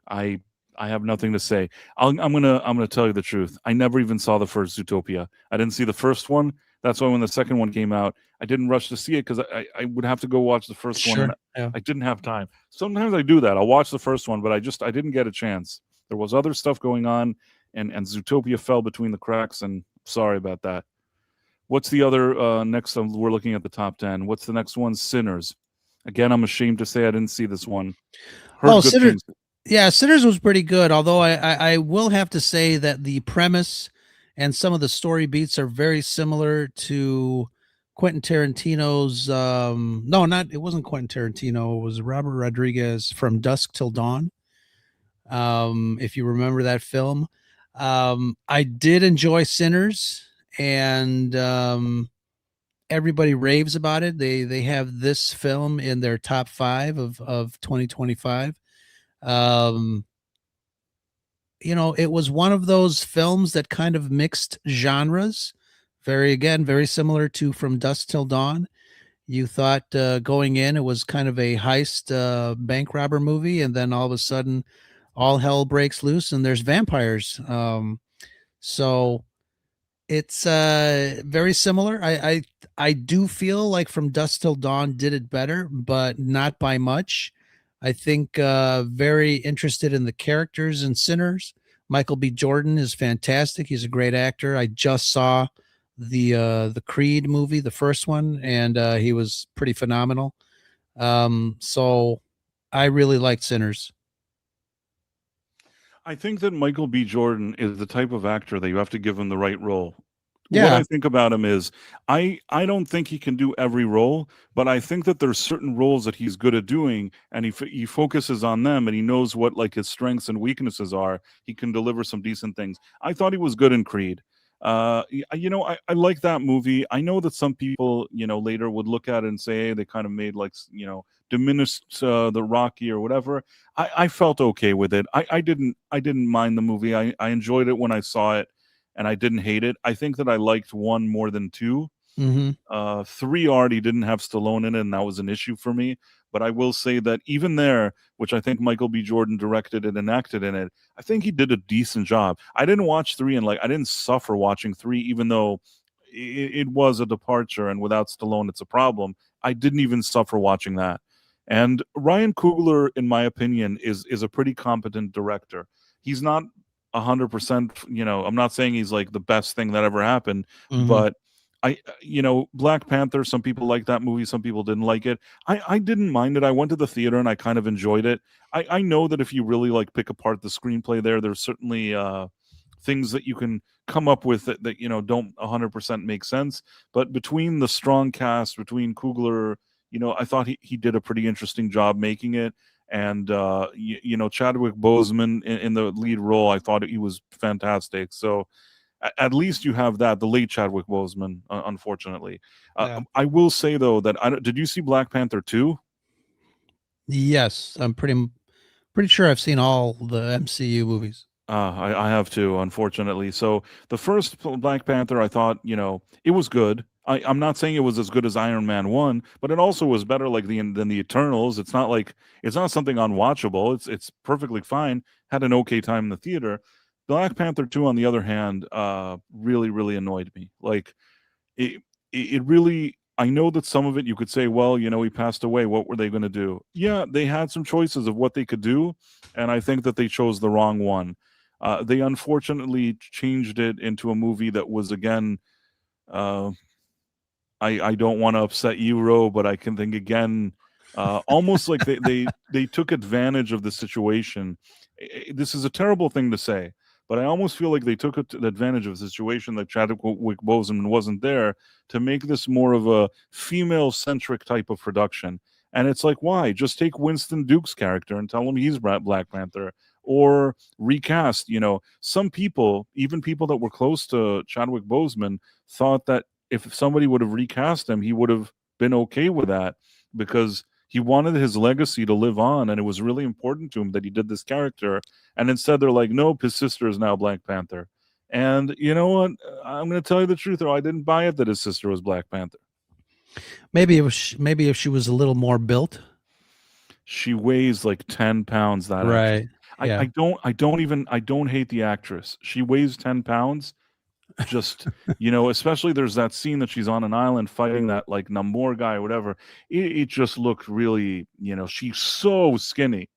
I have nothing to say. I'm gonna tell you the truth. I never even saw the first Zootopia. I didn't see the first one. That's why when the second one came out, I didn't rush to see it because I would have to go watch the first one. And Yeah. I didn't have time. Sometimes I do that. I'll watch the first one, but I didn't get a chance. There was other stuff going on, and Zootopia fell between the cracks, and sorry about that. What's the other next? We're looking at the top 10. What's the next one? Sinners. Again, I'm ashamed to say I didn't see this one. Heard good Sinners. things. Yeah, Sinners was pretty good. Although I will have to say that the premise and some of the story beats are very similar to Quentin Tarantino's. It wasn't Quentin Tarantino. It was Robert Rodriguez from Dusk Till Dawn. If you remember that film, I did enjoy Sinners, and everybody raves about it. They have this film in their top 5 of 2025. It was one of those films that kind of mixed genres, very similar to From Dusk Till Dawn. You thought going in it was kind of a heist bank robber movie, and then all of a sudden all hell breaks loose and there's vampires. So It's very similar. I do feel like From Dusk Till Dawn did it better, but not by much. I think very interested in the characters in Sinners. Michael B. Jordan is fantastic. He's a great actor. I just saw the Creed movie, the first one, and he was pretty phenomenal. So I really liked Sinners. I think that Michael B. Jordan is the type of actor that you have to give him the right role. What Yeah. I think about him is I don't think he can do every role, but I think that there's certain roles that he's good at doing, and he focuses on them, and he knows what like his strengths and weaknesses are. He can deliver some decent things. I thought he was good in Creed. I like that movie. I know that some people, later would look at it and say, hey, they kind of made like, diminished the Rocky or whatever. I felt okay with it. I didn't mind the movie. I enjoyed it when I saw it, and I didn't hate it. I think that I liked one more than two. Mm-hmm. Three already didn't have Stallone in it, and that was an issue for me. But I will say that even there, which I think Michael B. Jordan directed it and acted in it, I think he did a decent job. I didn't watch three and I didn't suffer watching three, even though it was a departure, and without Stallone, it's a problem. I didn't even suffer watching that. And Ryan Coogler, in my opinion, is a pretty competent director. He's not 100%. I'm not saying he's like the best thing that ever happened, Mm-hmm. but Black Panther, some people like that movie, some people didn't like it. I didn't mind it. I went to the theater and I kind of enjoyed it. I know that if you really like pick apart the screenplay there's certainly things that you can come up with that don't 100% make sense. But between the strong cast, between Coogler, I thought he did a pretty interesting job making it. And Chadwick Boseman in the lead role, I thought he was fantastic. So at least you have that, the late Chadwick Boseman, unfortunately. Yeah. I will say though that did you see Black Panther 2? Yes, I'm pretty sure I've seen all the MCU movies. I have to, unfortunately. So the first Black Panther, I thought, it was good. I'm not saying it was as good as Iron Man 1, but it also was better than the Eternals. It's not like it's not something unwatchable. It's perfectly fine. Had an okay time in the theater. Black Panther 2, on the other hand, really, really annoyed me. Like it really, I know that some of it you could say, well, he passed away, what were they going to do? Yeah, they had some choices of what they could do, and I think that they chose the wrong one. They unfortunately changed it into a movie that was, again, uh, I don't want to upset you, Ro, but I can think again, almost like they took advantage of the situation. This is a terrible thing to say, but I almost feel like they took advantage of the situation that Chadwick Boseman wasn't there, to make this more of a female centric type of production. And it's like, why? Just take Winston Duke's character and tell him he's Black Panther, or recast. Some people, even people that were close to Chadwick Boseman, thought that if somebody would have recast him, he would have been okay with that, because he wanted his legacy to live on, and it was really important to him that he did this character. And instead, they're like, nope, his sister is now Black Panther. And you know what? I'm going to tell you the truth, though. I didn't buy it that his sister was Black Panther. Maybe if she was a little more built. She weighs like 10 pounds, that actress. Right. Yeah. I don't hate the actress. She weighs 10 pounds. Just, especially there's that scene that she's on an island fighting that like Namor guy or whatever. It just looked really, she's so skinny.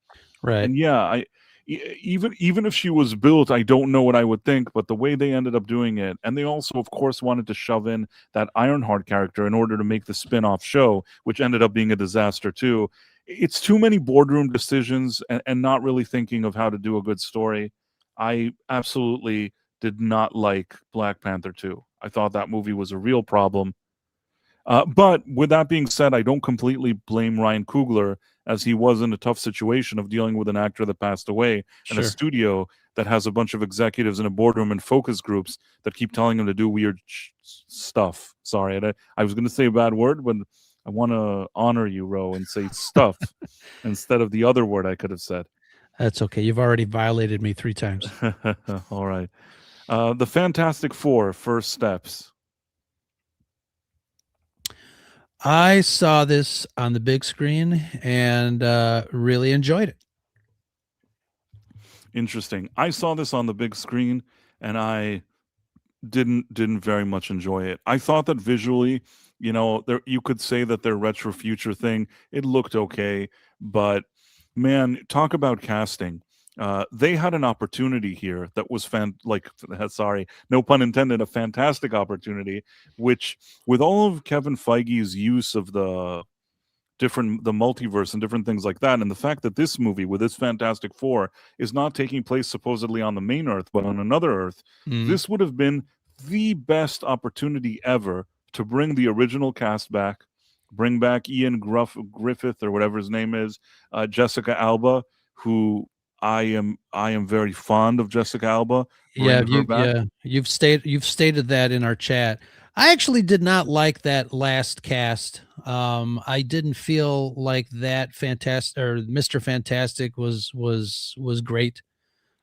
Right. And yeah, even if she was built, I don't know what I would think. But the way they ended up doing it, and they also, of course, wanted to shove in that Ironheart character in order to make the spin-off show, which ended up being a disaster too. It's too many boardroom decisions, and not really thinking of how to do a good story. I absolutely did not like Black Panther 2. I thought that movie was a real problem. But with that being said, I don't completely blame Ryan Coogler, as he was in a tough situation of dealing with an actor that passed away, and a Sure. studio that has a bunch of executives in a boardroom and focus groups that keep telling him to do weird stuff. Sorry, I was going to say a bad word, but I want to honor you, Ro, and say stuff instead of the other word I could have said. That's okay. You've already violated me 3 times. All right. The Fantastic Four: First Steps. I saw this on the big screen and really enjoyed it. Interesting. I saw this on the big screen, and I didn't very much enjoy it. I thought that visually, there you could say that their retro future thing, it looked okay, but man, talk about casting. They had an opportunity here that was sorry, no pun intended, a fantastic opportunity, which with all of Kevin Feige's use of the multiverse and different things like that, and the fact that this movie with its Fantastic Four is not taking place supposedly on the main Earth but on another Earth, Mm. this would have been the best opportunity ever to bring the original cast back, bring back Griffith or whatever his name is, Jessica Alba, who I am very fond of Jessica Alba. Yeah, Bring her back. you've stated that in our chat. I actually did not like that last cast. I didn't feel like that fantastic or Mr. Fantastic was great.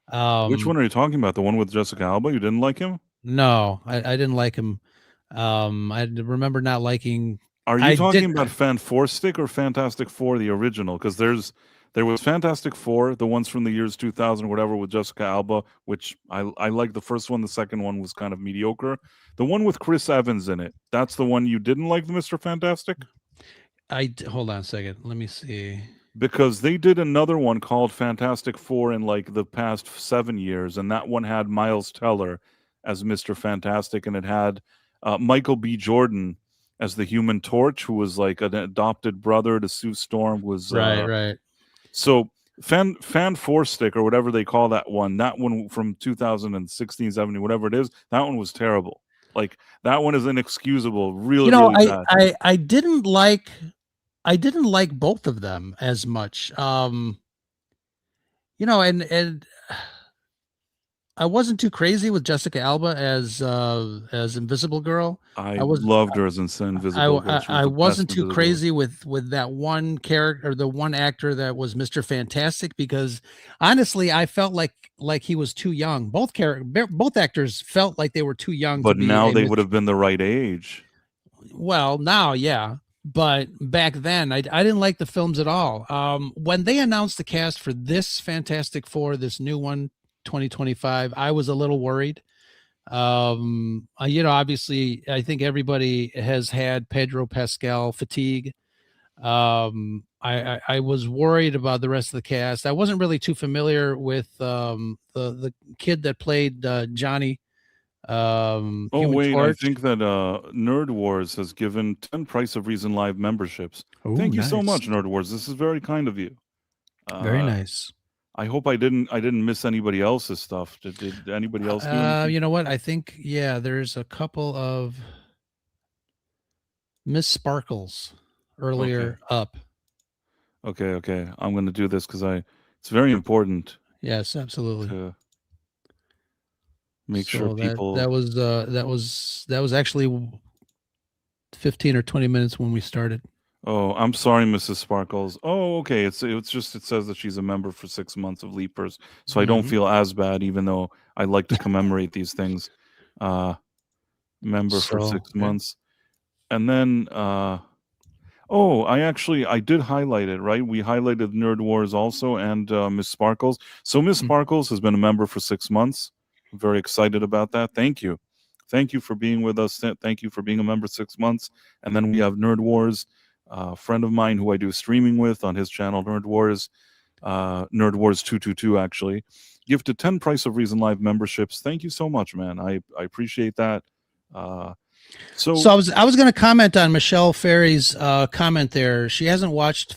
Which Um, one are you talking about? The one with Jessica Alba? You didn't like him? no, I didn't like him. Remember not liking. Are you I did. talking about Fan Four Stick or Fantastic Four, the original? Because there was Fantastic Four, the ones from the years 2000 or whatever with Jessica Alba, which I like the first one. The second one was kind of mediocre. The one with Chris Evans in it, that's the one you didn't like, the Mr. Fantastic? Hold on a second. Let me see. Because they did another one called Fantastic Four in like the past 7 years, and that one had Miles Teller as Mr. Fantastic, and it had Michael B. Jordan as the Human Torch, who was like an adopted brother to Sue Storm. Was Right, right. so Fan Four Stick or whatever they call that one. That one from 2016, 17, whatever it is. That one was terrible. Like that one is inexcusable. Really, You know, really bad. I didn't like both of them as much. And I wasn't too crazy with Jessica Alba as Invisible Girl. I I was loved her as Invisible Girl. She was I the best wasn't too Invisible Girl. crazy with that one character, the one actor that was Mr. Fantastic, because honestly, I felt like he was too young. Both actors felt like they were too young to But be now a they would Mr. have been the right age. Well, now, yeah. But back then, I didn't like the films at all. When they announced the cast for this Fantastic Four, this new one, 2025, I was a little worried. Obviously, I think everybody has had Pedro Pascal fatigue. I was worried about the rest of the cast. I wasn't really too familiar with the kid that played Johnny, Oh Human wait, I Torch. think that Nerd Wars has given 10 Price of Reason Live memberships. Oh, Thank you so nice. much, Nerd Wars. This is very kind of you. Very Uh, nice. I hope I didn't miss anybody else's stuff. Did anybody else do anything? You know what? I think, yeah, there's a couple of Miss Sparkles Okay, earlier up. okay. I'm gonna do this because it's very important Yes, absolutely. to make sure So that people. that was actually 15 or 20 minutes when we started. Oh, I'm sorry, Mrs. Sparkles. Oh, okay. It's just it says that she's a member for 6 months of Leapers, so I don't Mhm. feel as bad, even though I like to commemorate these things. Uh, Member for So, six okay. months, and then oh, I did highlight it, right? We highlighted Nerd Wars also and Miss Sparkles. So Miss Mm. Sparkles has been a member for 6 months. I'm very excited about that. Thank you for being with us. Thank you for being a member 6 months. And then we have Nerd Wars, a friend of mine who I do streaming with on his channel, Nerd Wars 222 actually. Gifted 10 Price of Reason Live memberships. Thank you so much, man. I appreciate that. So So I was going to comment on Michelle Ferry's comment there. She hasn't watched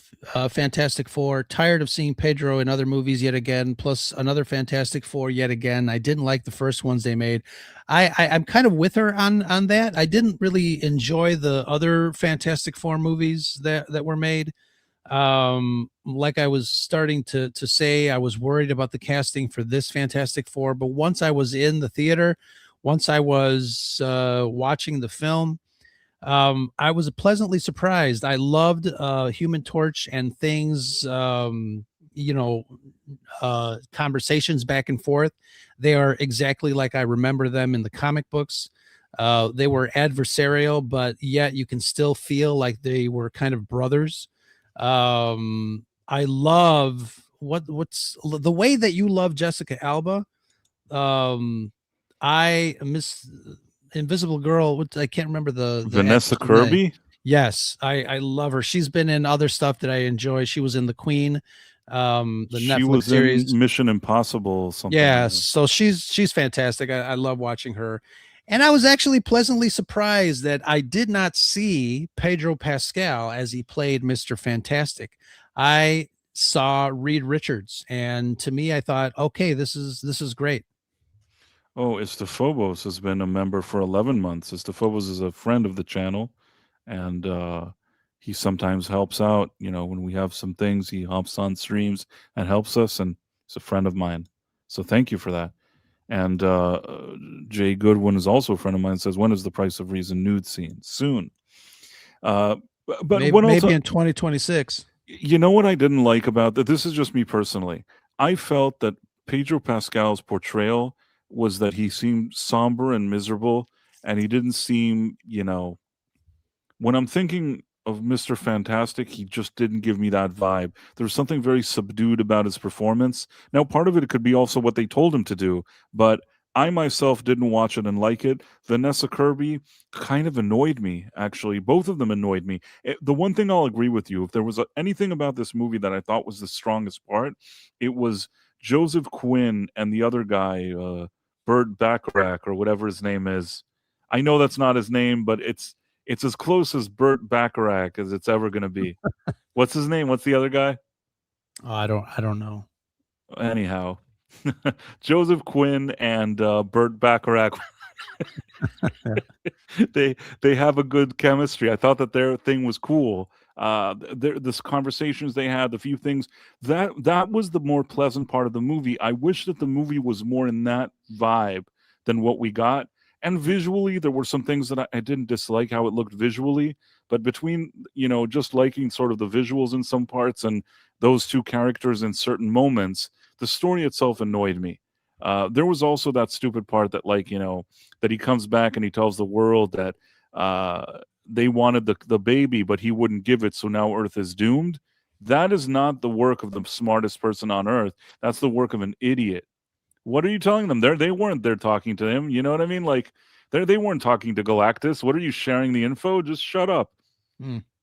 Fantastic Four. Tired of seeing Pedro in other movies yet again. Plus another Fantastic Four yet again. I didn't like the first ones they made. I'm kind of with her on that. I didn't really enjoy the other Fantastic Four movies that were made. Like I was starting to say, I was worried about the casting for this Fantastic Four, but once I was in the theater, once I was watching the film, I was pleasantly surprised. I loved Human Torch and things, you know, conversations back and forth. They are exactly like I remember them in the comic books. They were adversarial, but yet you can still feel like they were kind of brothers. I love what's the way that you love Jessica Alba. Um, I miss Invisible Girl. I can't remember the Vanessa actress name. Kirby. Yes, I love her. She's been in other stuff that I enjoy. She was in The Queen, the She Netflix was in series. Mission Impossible something. Yeah, so she's fantastic. I love watching her. And I was actually pleasantly surprised that I did not see Pedro Pascal as he played Mr. Fantastic. I saw Reed Richards, and to me I thought, okay, this is great. Oh, Istophobos has been a member for 11 months. Istophobos is a friend of the channel, and he sometimes helps out. You know, when we have some things, he hops on streams and helps us, and he's a friend of mine. So thank you for that. And Jay Goodwin is also a friend of mine. Says, when is the Price of Reason nude scene? Soon. But Maybe, what else? maybe in 2026. You know what I didn't like about that? This is just me personally. I felt that Pedro Pascal's portrayal was that he seemed somber and miserable, and he didn't seem, you know, when I'm thinking of Mr. Fantastic, he just didn't give me that vibe. There was something very subdued about his performance. Now, part of it could be also what they told him to do, but I myself didn't watch it and like it. Vanessa Kirby kind of annoyed me, actually. Both of them annoyed me. The one thing I'll agree with you, if there was anything about this movie that I thought was the strongest part, it was Joseph Quinn and the other guy, Burt Bacharach or whatever his name is. I know that's not his name, but it's as close as Burt Bacharach as it's ever going to be. What's his name? What's the other guy? Oh, I don't know. Anyhow, Joseph Quinn and Burt Bacharach. they have a good chemistry. I thought that their thing was cool. This conversations they had, the few things that was the more pleasant part of the movie. I wish that the movie was more in that vibe than what we got. And visually, there were some things that I didn't dislike how it looked visually. But between, you know, just liking sort of the visuals in some parts and those two characters in certain moments, the story itself annoyed me. There was also that stupid part that, like, you know, that he comes back and he tells the world that they wanted the baby, but he wouldn't give it, so now Earth is doomed. That is not the work of the smartest person on Earth. That's the work of an idiot. What are you telling them? They weren't there talking to him. You know what I mean? Like they weren't talking to Galactus. What are you sharing the info? Just shut up.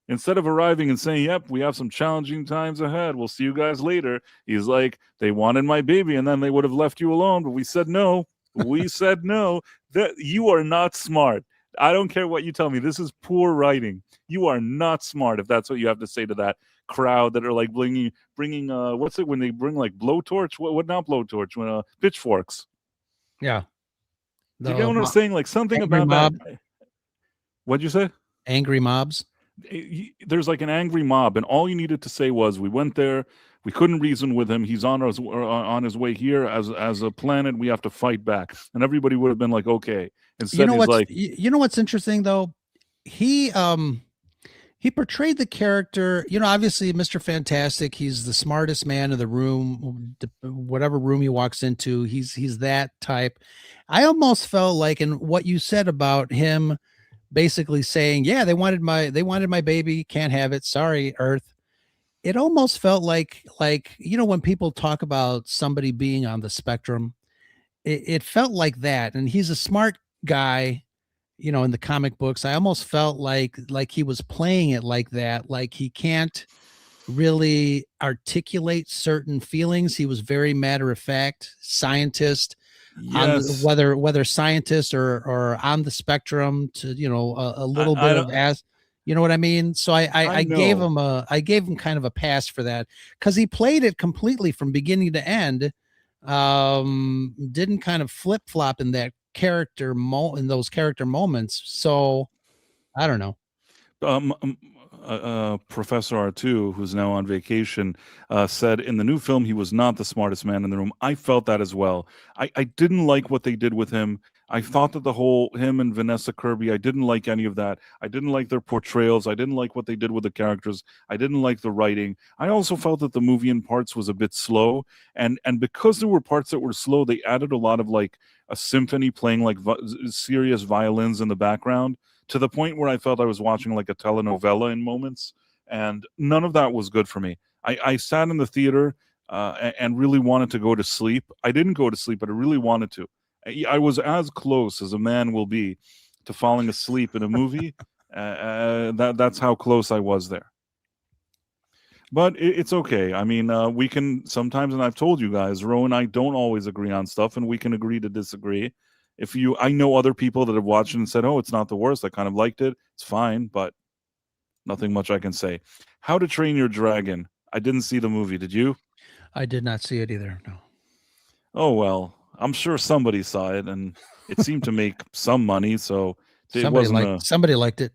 Instead of arriving and saying, "Yep, we have some challenging times ahead. We'll see you guys later." He's like, "They wanted my baby, and then they would have left you alone, but we said no. We said no. That you are not smart. I don't care what you tell me. This is poor writing. You are not smart if that's what you have to say to that crowd that are like bringing what's it when they bring like blowtorch? What not blowtorch? When pitchforks. Yeah. Do you get what I'm saying? Like something Angry about mob. that. What'd you say? Angry mobs. There's like an angry mob, and all you needed to say was, "We went there. We couldn't reason with him. He's on his way here as a planet. We have to fight back." And everybody would have been like, "Okay." Instead, he's like, you know what's interesting though? He portrayed the character, you know, obviously Mr. Fantastic, he's the smartest man in the room, whatever room he walks into, he's that type. I almost felt like, in what you said about him basically saying, yeah, they wanted my baby, can't have it, sorry Earth. It almost felt like, you know, when people talk about somebody being on the spectrum, it felt like that. And he's a smart guy, you know, in the comic books. I almost felt like he was playing it like that, like he can't really articulate certain feelings. He was very matter of fact, scientist, on yes, whether scientist or on the spectrum, to, you know, a little I bit of, don't. as you know what I mean. So I I gave know. him kind of a pass for that, because he played it completely from beginning to end. Didn't kind of flip flop in that in those character moments. So I don't know. Um, um, Professor R2, who's now on vacation, said in the new film he was not the smartest man in the room. I felt that as well. I didn't like what they did with him. I thought that the whole him and Vanessa Kirby, I didn't like any of that. I didn't like their portrayals. I didn't like what they did with the characters. I didn't like the writing. I also felt that the movie in parts was a bit slow, and because there were parts that were slow, they added a lot of like a symphony playing like serious violins in the background, to the point where I felt I was watching like a telenovela in moments, and none of that was good for me. I sat in the theater and really wanted to go to sleep. I didn't go to sleep, but I really wanted to. I was as close as a man will be to falling asleep in a movie. That's how close I was there. But it's okay. I mean, we can sometimes, and I've told you guys, Ro and I don't always agree on stuff, and we can agree to disagree. I know other people that have watched it and said, "Oh, it's not the worst. I kind of liked it. It's fine," but nothing much I can say. How to Train Your Dragon. I didn't see the movie. Did you? I did not see it either. No. Oh well, I'm sure somebody saw it, and it seemed to make some money. So it wasn't a Somebody liked it.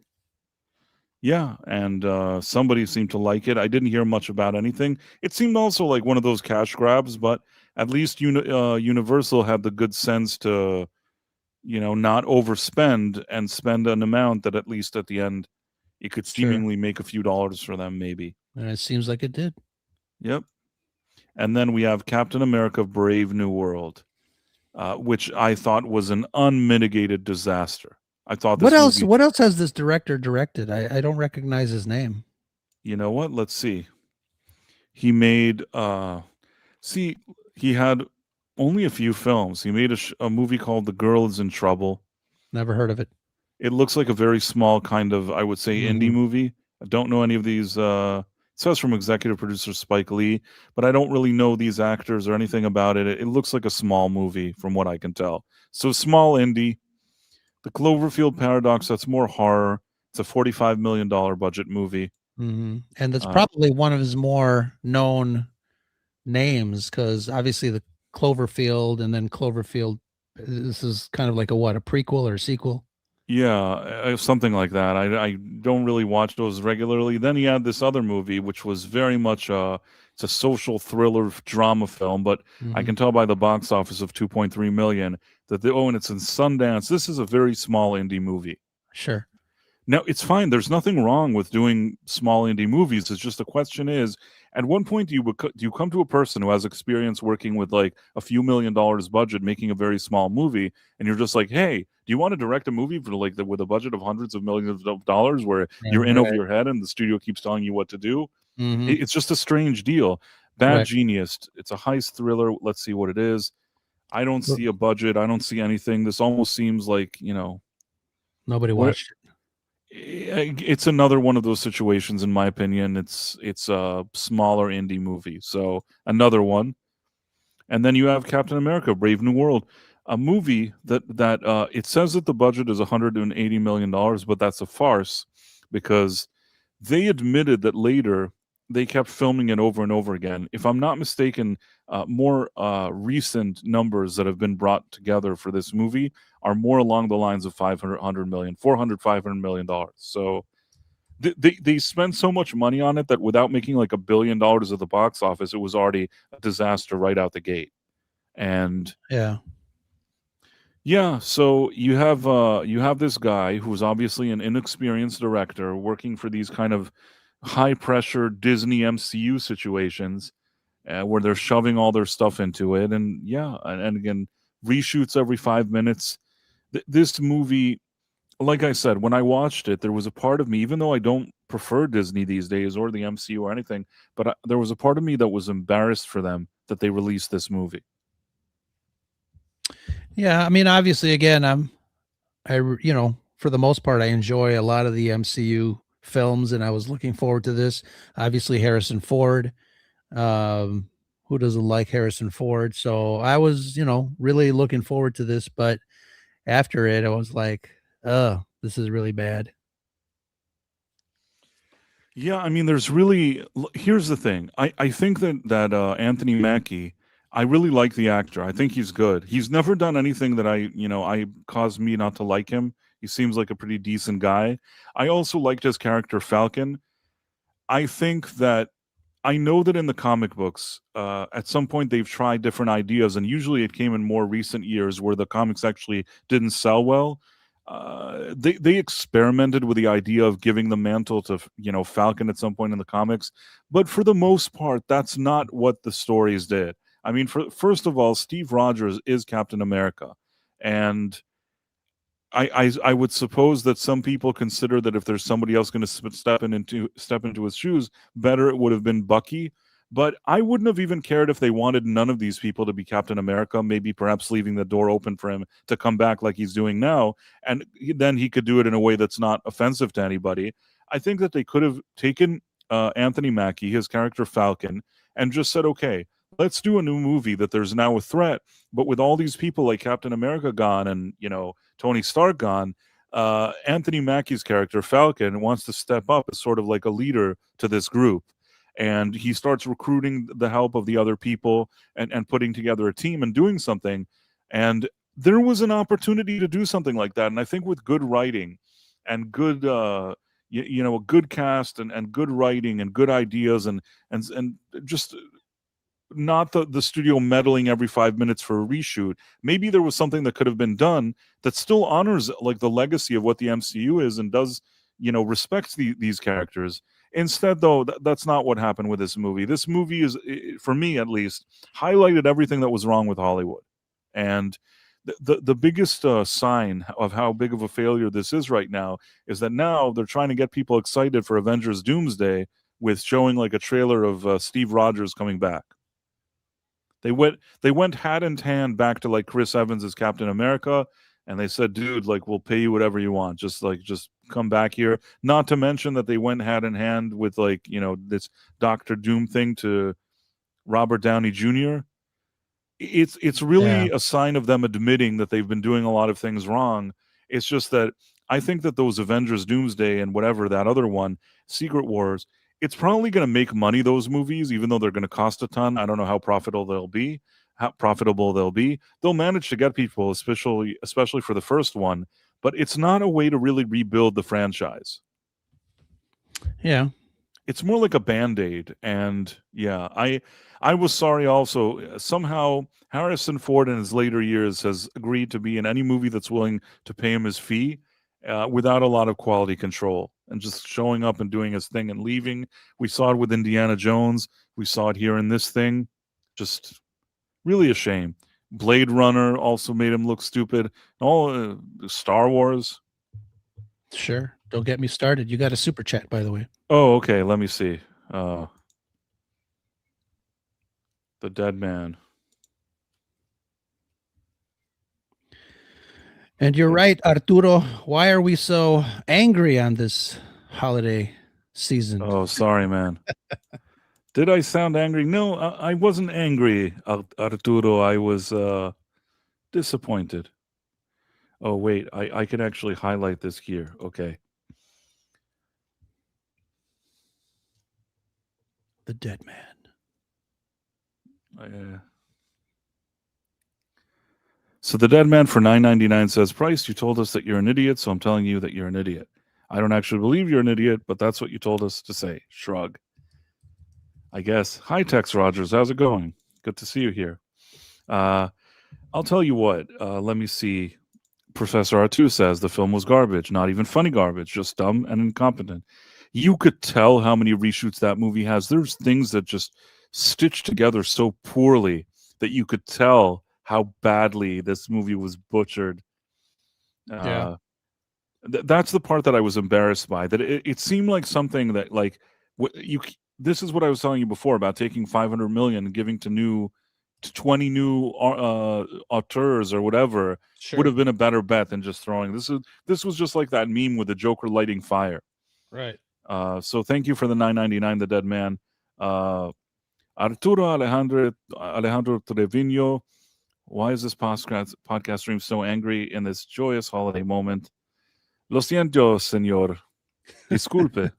yeah, and somebody seemed to like it. I didn't hear much about anything. It seemed also like one of those cash grabs, but at least Universal had the good sense to, not overspend and spend an amount that at least at the end it could Sure. seemingly make a few dollars for them, maybe. And it seems like it did. Yep. And then we have Captain America: Brave New World, which I thought was an unmitigated disaster. I thought this movie. What else has this director directed? I don't recognize his name. You know what? Let's see. He made. See, he had only a few films. He made a movie called The Girl Is in Trouble. Never heard of it. It looks like a very small kind of, I would say, indie movie. I don't know any of these. It says from executive producer Spike Lee, but I don't really know these actors or anything about it. It looks like a small movie from what I can tell. So small indie. The Cloverfield Paradox, that's more horror. It's a $45 million budget movie. And that's probably one of his more known names, because obviously the Cloverfield and then Cloverfield, this is kind of like a prequel or sequel? Yeah, something like that. I don't really watch those regularly. Then he had this other movie, which was very much it's a social thriller drama film, but I can tell by the box office of 2.3 million that and it's in Sundance. This is a very small indie movie. Sure. Now, it's fine. There's nothing wrong with doing small indie movies. It's just the question is, at one point, do you come to a person who has experience working with like a few $1 million budget, making a very small movie, and you're just like, hey, do you want to direct a movie for like with a budget of hundreds of millions of dollars where you're in over your head and the studio keeps telling you what to do? It's just a strange deal. Bad Genius. It's a heist thriller. Let's see what it is. I don't see a budget. I don't see anything. This almost seems like, nobody watched it. It's another one of those situations, in my opinion. It's a smaller indie movie, so another one. And then you have Captain America: Brave New World, a movie that it says that the budget is $180 million, but that's a farce because they admitted that later they kept filming it over and over again. If I'm not mistaken, more recent numbers that have been brought together for this movie are more along the lines of $500 million, $500 million. So they spent so much money on it that without making like $1 billion at the box office, it was already a disaster right out the gate. And yeah, so you have this guy who's obviously an inexperienced director working for these kind of high pressure Disney MCU situations where they're shoving all their stuff into it, and and again, reshoots every 5 minutes. This movie, like I said, when I watched it, there was a part of me, even though I don't prefer Disney these days or the MCU or anything, but there was a part of me that was embarrassed for them that they released this movie. Yeah, I mean, obviously, again, for the most part, I enjoy a lot of the MCU films, and I was looking forward to this. Obviously, Harrison Ford. Who doesn't like Harrison Ford? So I was, really looking forward to this, but after it, I was like, oh, this is really bad. Yeah, I mean, here's the thing. I think that Anthony Mackie, I really like the actor. I think he's good. He's never done anything that I caused me not to like him. He seems like a pretty decent guy. I also liked his character Falcon. I think that I know that in the comic books, at some point they've tried different ideas, and usually it came in more recent years where the comics actually didn't sell well. They experimented with the idea of giving the mantle to Falcon at some point in the comics, but for the most part, that's not what the stories did. I mean, first of all, Steve Rogers is Captain America, and I would suppose that some people consider that if there's somebody else going to step into his shoes, better it would have been Bucky. But I wouldn't have even cared if they wanted none of these people to be Captain America, maybe perhaps leaving the door open for him to come back like he's doing now. And then he could do it in a way that's not offensive to anybody. I think that they could have taken Anthony Mackie, his character Falcon, and just said, okay, let's do a new movie that there's now a threat, but with all these people like Captain America gone and, Tony Stark gone, Anthony Mackie's character Falcon wants to step up as sort of like a leader to this group, and he starts recruiting the help of the other people and putting together a team and doing something. And there was an opportunity to do something like that, and I think with good writing and good a good cast and good writing and good ideas and just not the studio meddling every 5 minutes for a reshoot. Maybe there was something that could have been done that still honors like the legacy of what the MCU is and does, respects these characters. Instead, though, that's not what happened with this movie. This movie is, for me at least, highlighted everything that was wrong with Hollywood. And the biggest sign of how big of a failure this is right now is that now they're trying to get people excited for Avengers Doomsday with showing like a trailer of Steve Rogers coming back. They went hat in hand back to like Chris Evans as Captain America, and they said, dude, like we'll pay you whatever you want. Just come back here. Not to mention that they went hand in hand with like, this Doctor Doom thing to Robert Downey Jr. It's really a sign of them admitting that they've been doing a lot of things wrong. It's just that I think that those Avengers Doomsday and whatever that other one, Secret Wars, it's probably going to make money, those movies, even though they're going to cost a ton. I don't know how profitable they'll be. They'll manage to get people, especially for the first one, but it's not a way to really rebuild the franchise. Yeah. It's more like a Band-Aid. And yeah, I was sorry also. Somehow Harrison Ford in his later years has agreed to be in any movie that's willing to pay him his fee without a lot of quality control and just showing up and doing his thing and leaving. We saw it with Indiana Jones. We saw it here in this thing. Just really a shame. Blade Runner also made him look stupid. All Star Wars. Sure. Don't get me started. You got a super chat, by the way. Oh, okay. Let me see. The Dead Man. And you're right, Arturo. Why are we so angry on this holiday season? Oh, sorry, man. Did I sound angry? No, I wasn't angry, Arturo. I was disappointed. Oh, wait. I can actually highlight this here. Okay. The Dead Man. So the Dead Man for $9.99 says, Price, you told us that you're an idiot, so I'm telling you that you're an idiot. I don't actually believe you're an idiot, but that's what you told us to say. Shrug. I guess. Hi, Tex Rogers. How's it going? Good to see you here. I'll tell you what. Let me see. Professor R2 says the film was garbage. Not even funny garbage. Just dumb and incompetent. You could tell how many reshoots that movie has. There's things that just stitched together so poorly that you could tell how badly this movie was butchered. That's the part that I was embarrassed by. That it seemed like something that like this is what I was telling you before about taking 500 million and giving to 20 new auteurs or whatever. Sure. Would have been a better bet than just throwing this was just like that meme with the Joker lighting fire. Right. So thank you for the $9.99, the Dead Man. Arturo Alejandro Trevino. Why is this podcast stream so angry in this joyous holiday moment? Lo siento, señor. Disculpe.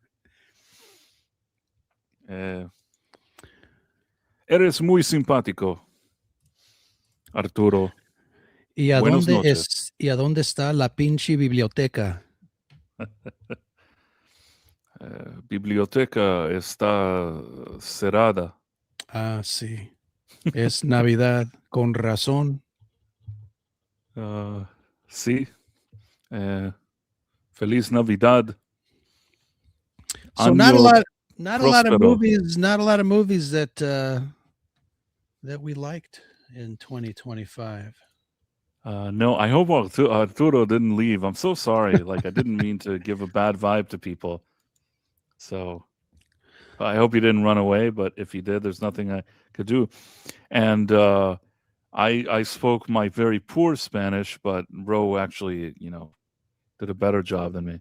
Eres muy simpático, Arturo. ¿Y a dónde está la pinche biblioteca? Biblioteca está cerrada. Ah, sí. Es Navidad, con razón. Sí. Feliz Navidad. So not a lot of movies that we liked in 2025. No, I hope Arturo didn't leave. I'm so sorry. Like I didn't mean to give a bad vibe to people. So, I hope he didn't run away, but if he did, there's nothing I could do. And I spoke my very poor Spanish, but Ro actually, did a better job than me.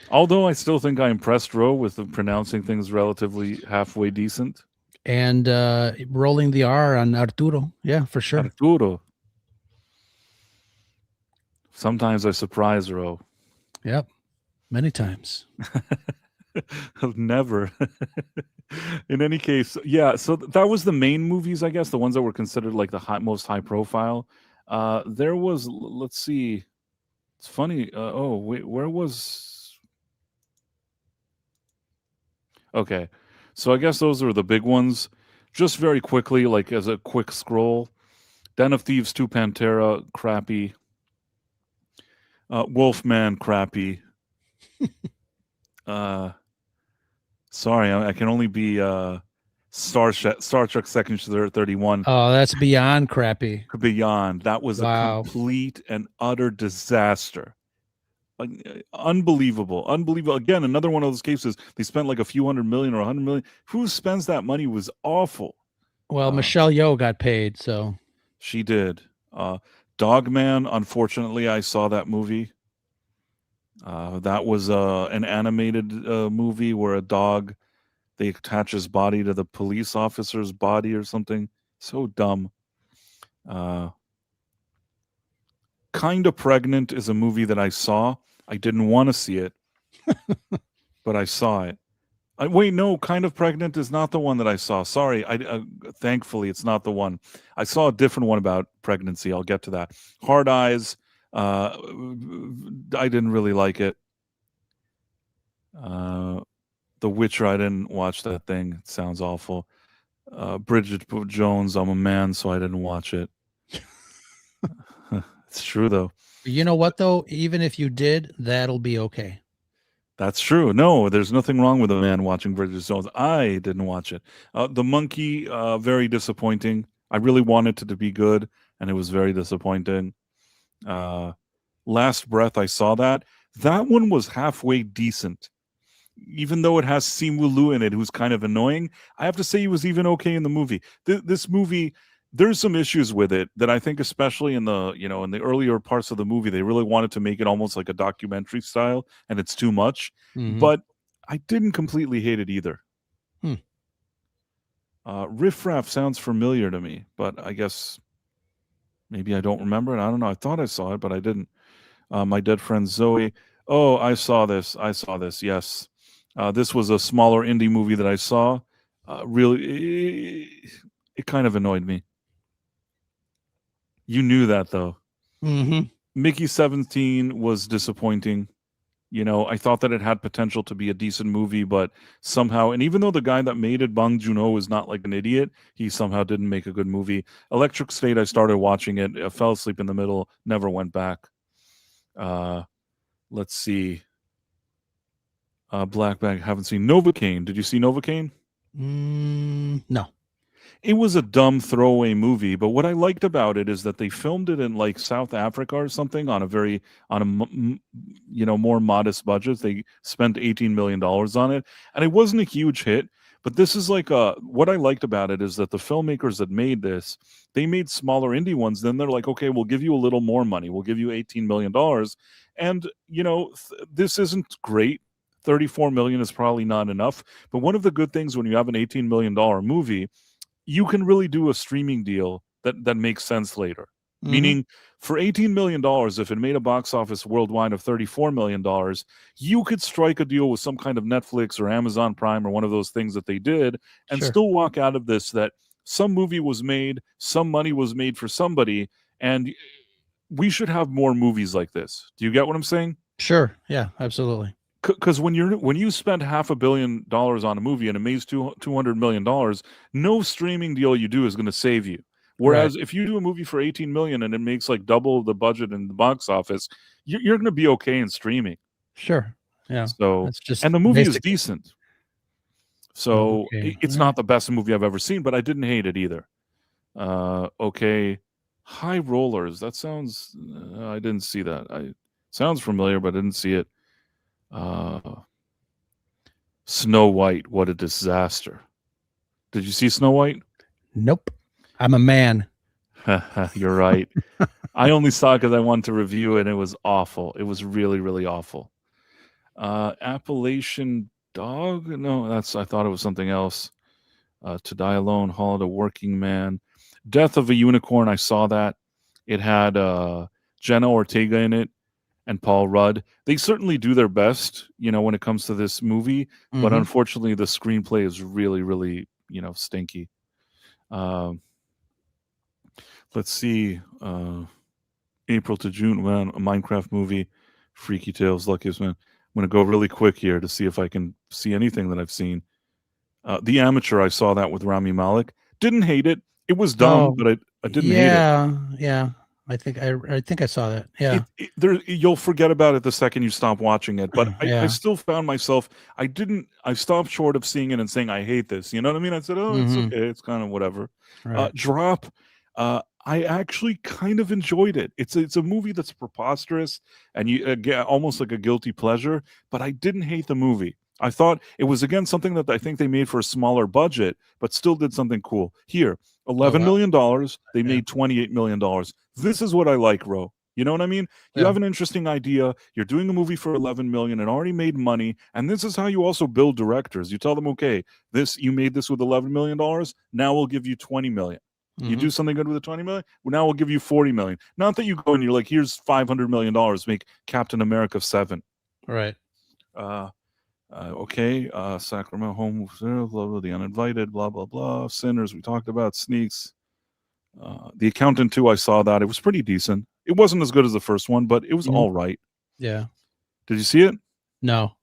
Although I still think I impressed Ro with the pronouncing things relatively halfway decent. And rolling the R on Arturo. Yeah, for sure. Arturo. Sometimes I surprise Ro. Yep. Many times. Never. In any case, yeah. So that was the main movies, I guess, the ones that were considered like the most high profile. There was, let's see. It's funny. Oh wait, where was? Okay, so I guess those are the big ones. Just very quickly, like as a quick scroll, Den of Thieves 2, Pantera, crappy. Wolfman, crappy. Sorry, I can only be Star Trek Section 31. Oh, that's beyond crappy. Beyond. That was a complete and utter disaster. Unbelievable. Again, another one of those cases. They spent like a few $100 million or $100 million. Who spends that money was awful. Well, Michelle Yeoh got paid, so she did. Dogman. Unfortunately, I saw that movie. That was an animated movie where a dog, they attach his body to the police officer's body or something. So dumb. Kinda Pregnant is a movie that I saw. I didn't want to see it, but I saw it. Wait, no, Kind of Pregnant is not the one that I saw. Sorry, thankfully it's not the one. I saw a different one about pregnancy. I'll get to that. Hard Eyes. I didn't really like it. The Witcher. I didn't watch that thing. It sounds awful. Bridget Jones. I'm a man, so I didn't watch it. It's true though. You know what though? Even if you did, that'll be okay. That's true. No, there's nothing wrong with a man watching Bridget Jones. I didn't watch it. The Monkey, very disappointing. I really wanted it to be good, and it was very disappointing. Last Breath, I saw that. That one was halfway decent. Even though it has Simu Liu in it, who's kind of annoying, I have to say he was even okay in the movie. This movie, there's some issues with it that I think, especially in the in the earlier parts of the movie, they really wanted to make it almost like a documentary style, and it's too much. But I didn't completely hate it either. Riff Raff sounds familiar to me, but I guess maybe I don't remember it. I don't know. I thought I saw it, but I didn't. My Dead Friend Zoe. Oh, I saw this. Yes. This was a smaller indie movie that I saw. Really, it kind of annoyed me. You knew that, though. Mickey 17 was disappointing. I thought that it had potential to be a decent movie, but somehow, and even though the guy that made it, Bong Joon-ho, is not like an idiot, he somehow didn't make a good movie. Electric State, I started watching it. I fell asleep in the middle, never went back. Let's see. Black Bag, haven't seen. Novocaine. Did you see Novocaine? No. It was a dumb throwaway movie, but what I liked about it is that they filmed it in like South Africa or something on a more modest budget. They spent $18 million on it, and it wasn't a huge hit. But this is like what I liked about it is that the filmmakers that made this, they made smaller indie ones. Then they're like, okay, we'll give you a little more money. We'll give you $18 million. And, this isn't great. 34 million is probably not enough. But one of the good things when you have an $18 million movie, you can really do a streaming deal that makes sense later. Meaning, for $18 million, if it made a box office worldwide of $34 million, you could strike a deal with some kind of Netflix or Amazon Prime or one of those things that they did and still walk out of this that some movie was made, some money was made for somebody, and we should have more movies like this. Do you get what I'm saying? Sure. Yeah, absolutely. Because when you spend $500 million on a movie and it makes $200 million, no streaming deal you do is going to save you. Whereas if you do a movie for $18 million and it makes like double the budget in the box office, you're going to be okay in streaming. Sure. Yeah. So and the movie is decent. So it's not the best movie I've ever seen, but I didn't hate it either. Okay. High Rollers. That sounds. I didn't see that. Sounds familiar, but I didn't see it. Snow White, what a disaster. Did you see Snow White? Nope. I'm a man. You're right. I only saw it because I wanted to review it, and it was awful. It was really, really awful. Appalachian Dog? No, I thought it was something else. To Die Alone, Hall of Working Man. Death of a Unicorn, I saw that. It had Jenna Ortega in it and Paul Rudd. They certainly do their best, when it comes to this movie, but Mhm. unfortunately the screenplay is really, really, stinky. Let's see. April to June, man, a Minecraft movie, Freaky Tales, Luckiest Man. I'm going to go really quick here to see if I can see anything that I've seen. The Amateur, I saw that with Rami Malek. Didn't hate it. It was dumb, Oh, but I didn't hate it. yeah. I think I saw that. Yeah. You'll forget about it the second you stop watching it. But I Yeah. still found myself. I stopped short of seeing it and saying I hate this. You know what I mean? I said, oh, it's Mhm. okay. It's kind of whatever. Right. Drop. I actually kind of enjoyed it. It's a movie that's preposterous and you get almost like a guilty pleasure. But I didn't hate the movie. I thought it was again something that I think they made for a smaller budget, but still did something cool. Here, Oh, $11 wow. million. They Yeah. made $28 million. This is what I like, Ro. You know what I mean? You Yeah. have an interesting idea. You're doing a movie for 11 million and already made money. And this is how you also build directors. You tell them, okay, you made this with $11 million. Now we'll give you 20 million. You do Mhm. something good with the 20 million. Well, now we'll give you 40 million. Not that you go and you're like, here's $500 million, make Captain America 7. Right. Okay, Sacramento Home, blah, blah, The Uninvited, blah, blah, blah. Sinners, we talked about. Sneaks. The Accountant 2, I saw that. It was pretty decent. It wasn't as good as the first one, but it was Mhm. all right. Yeah. Did you see it? No.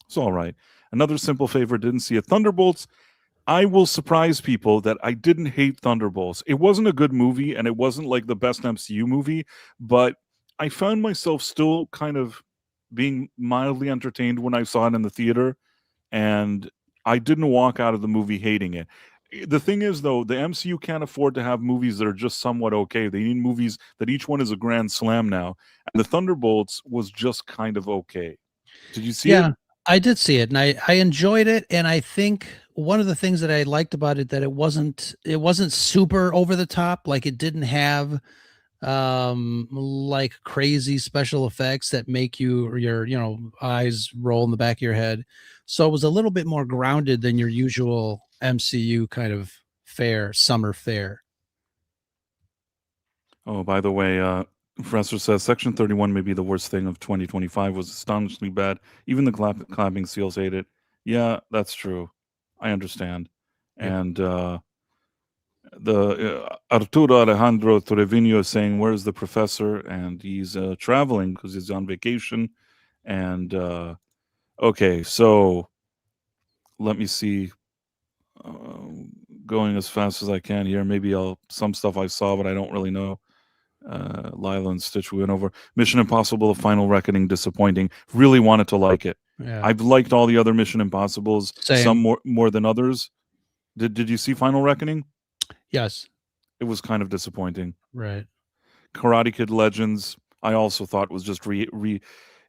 It's all right. Another simple favor, didn't see it. Thunderbolts, I will surprise people that I didn't hate Thunderbolts. It wasn't a good movie, and it wasn't like the best MCU movie, but I found myself still kind of being mildly entertained when I saw it in the theater, and I didn't walk out of the movie hating it. The thing is, though, the MCU can't afford to have movies that are just somewhat okay. They need movies that each one is a grand slam now. And the Thunderbolts was just kind of okay. Did you see it? Yeah, I did see it, and I enjoyed it, and I think one of the things that I liked about it that it wasn't super over the top, like, it didn't have, like, crazy special effects that make your, eyes roll in the back of your head. So, it was a little bit more grounded than your usual MCU kind of summer fare. Oh, by the way, Professor says Section 31 may be the worst thing of 2025. Was astonishingly bad. Even the clapping seals hate it. Yeah, that's true. I understand. Yep. And Arturo Alejandro Trevino is saying, "Where's the professor?" And he's traveling because he's on vacation. And okay, so let me see. Going as fast as I can here. Maybe some stuff I saw, but I don't really know. Lila and Stitch we went over. Mission Impossible: The Final Reckoning, disappointing. Really wanted to like it. Yeah. I've liked all the other Mission Impossibles, Same. some more than others. Did you see Final Reckoning? Yes. It was kind of disappointing. Right. Karate Kid Legends, I also thought was just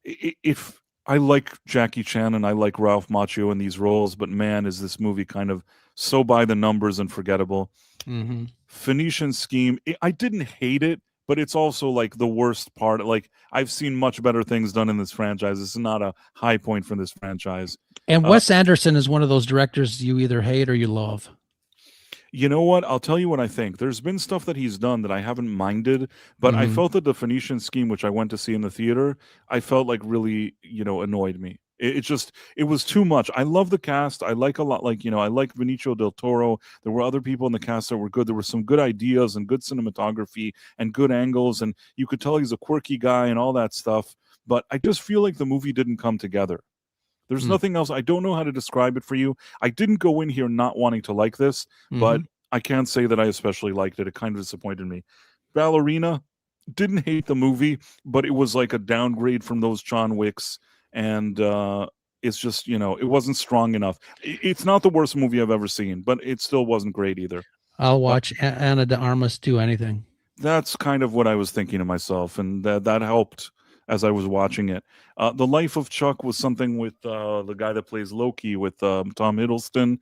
if I like Jackie Chan and I like Ralph Macchio in these roles, but man, is this movie kind of so by the numbers and forgettable. Mhm. Phoenician Scheme, I didn't hate it, but it's also like the worst part. Like, I've seen much better things done in this franchise. This is not a high point for this franchise. And Wes Anderson is one of those directors you either hate or you love. You know what? I'll tell you what I think. There's been stuff that he's done that I haven't minded, but I Mhm. felt that the Phoenician Scheme, which I went to see in the theater, I felt like really, annoyed me. It was too much. I love the cast. I like a lot, I like Benicio del Toro. There were other people in the cast that were good. There were some good ideas and good cinematography and good angles, and you could tell he's a quirky guy and all that stuff. But I just feel like the movie didn't come together. There's Mm. nothing else. I don't know how to describe it for you. I didn't go in here not wanting to like this, but Mhm. I can't say that I especially liked it. It kind of disappointed me. Ballerina, didn't hate the movie, but it was like a downgrade from those John Wicks, and it's just, it wasn't strong enough. It's not the worst movie I've ever seen, but it still wasn't great either. I'll watch Anna de Armas do anything. That's kind of what I was thinking to myself, and that helped as I was watching it. The Life of Chuck was something with the guy that plays Loki with Tom Hiddleston.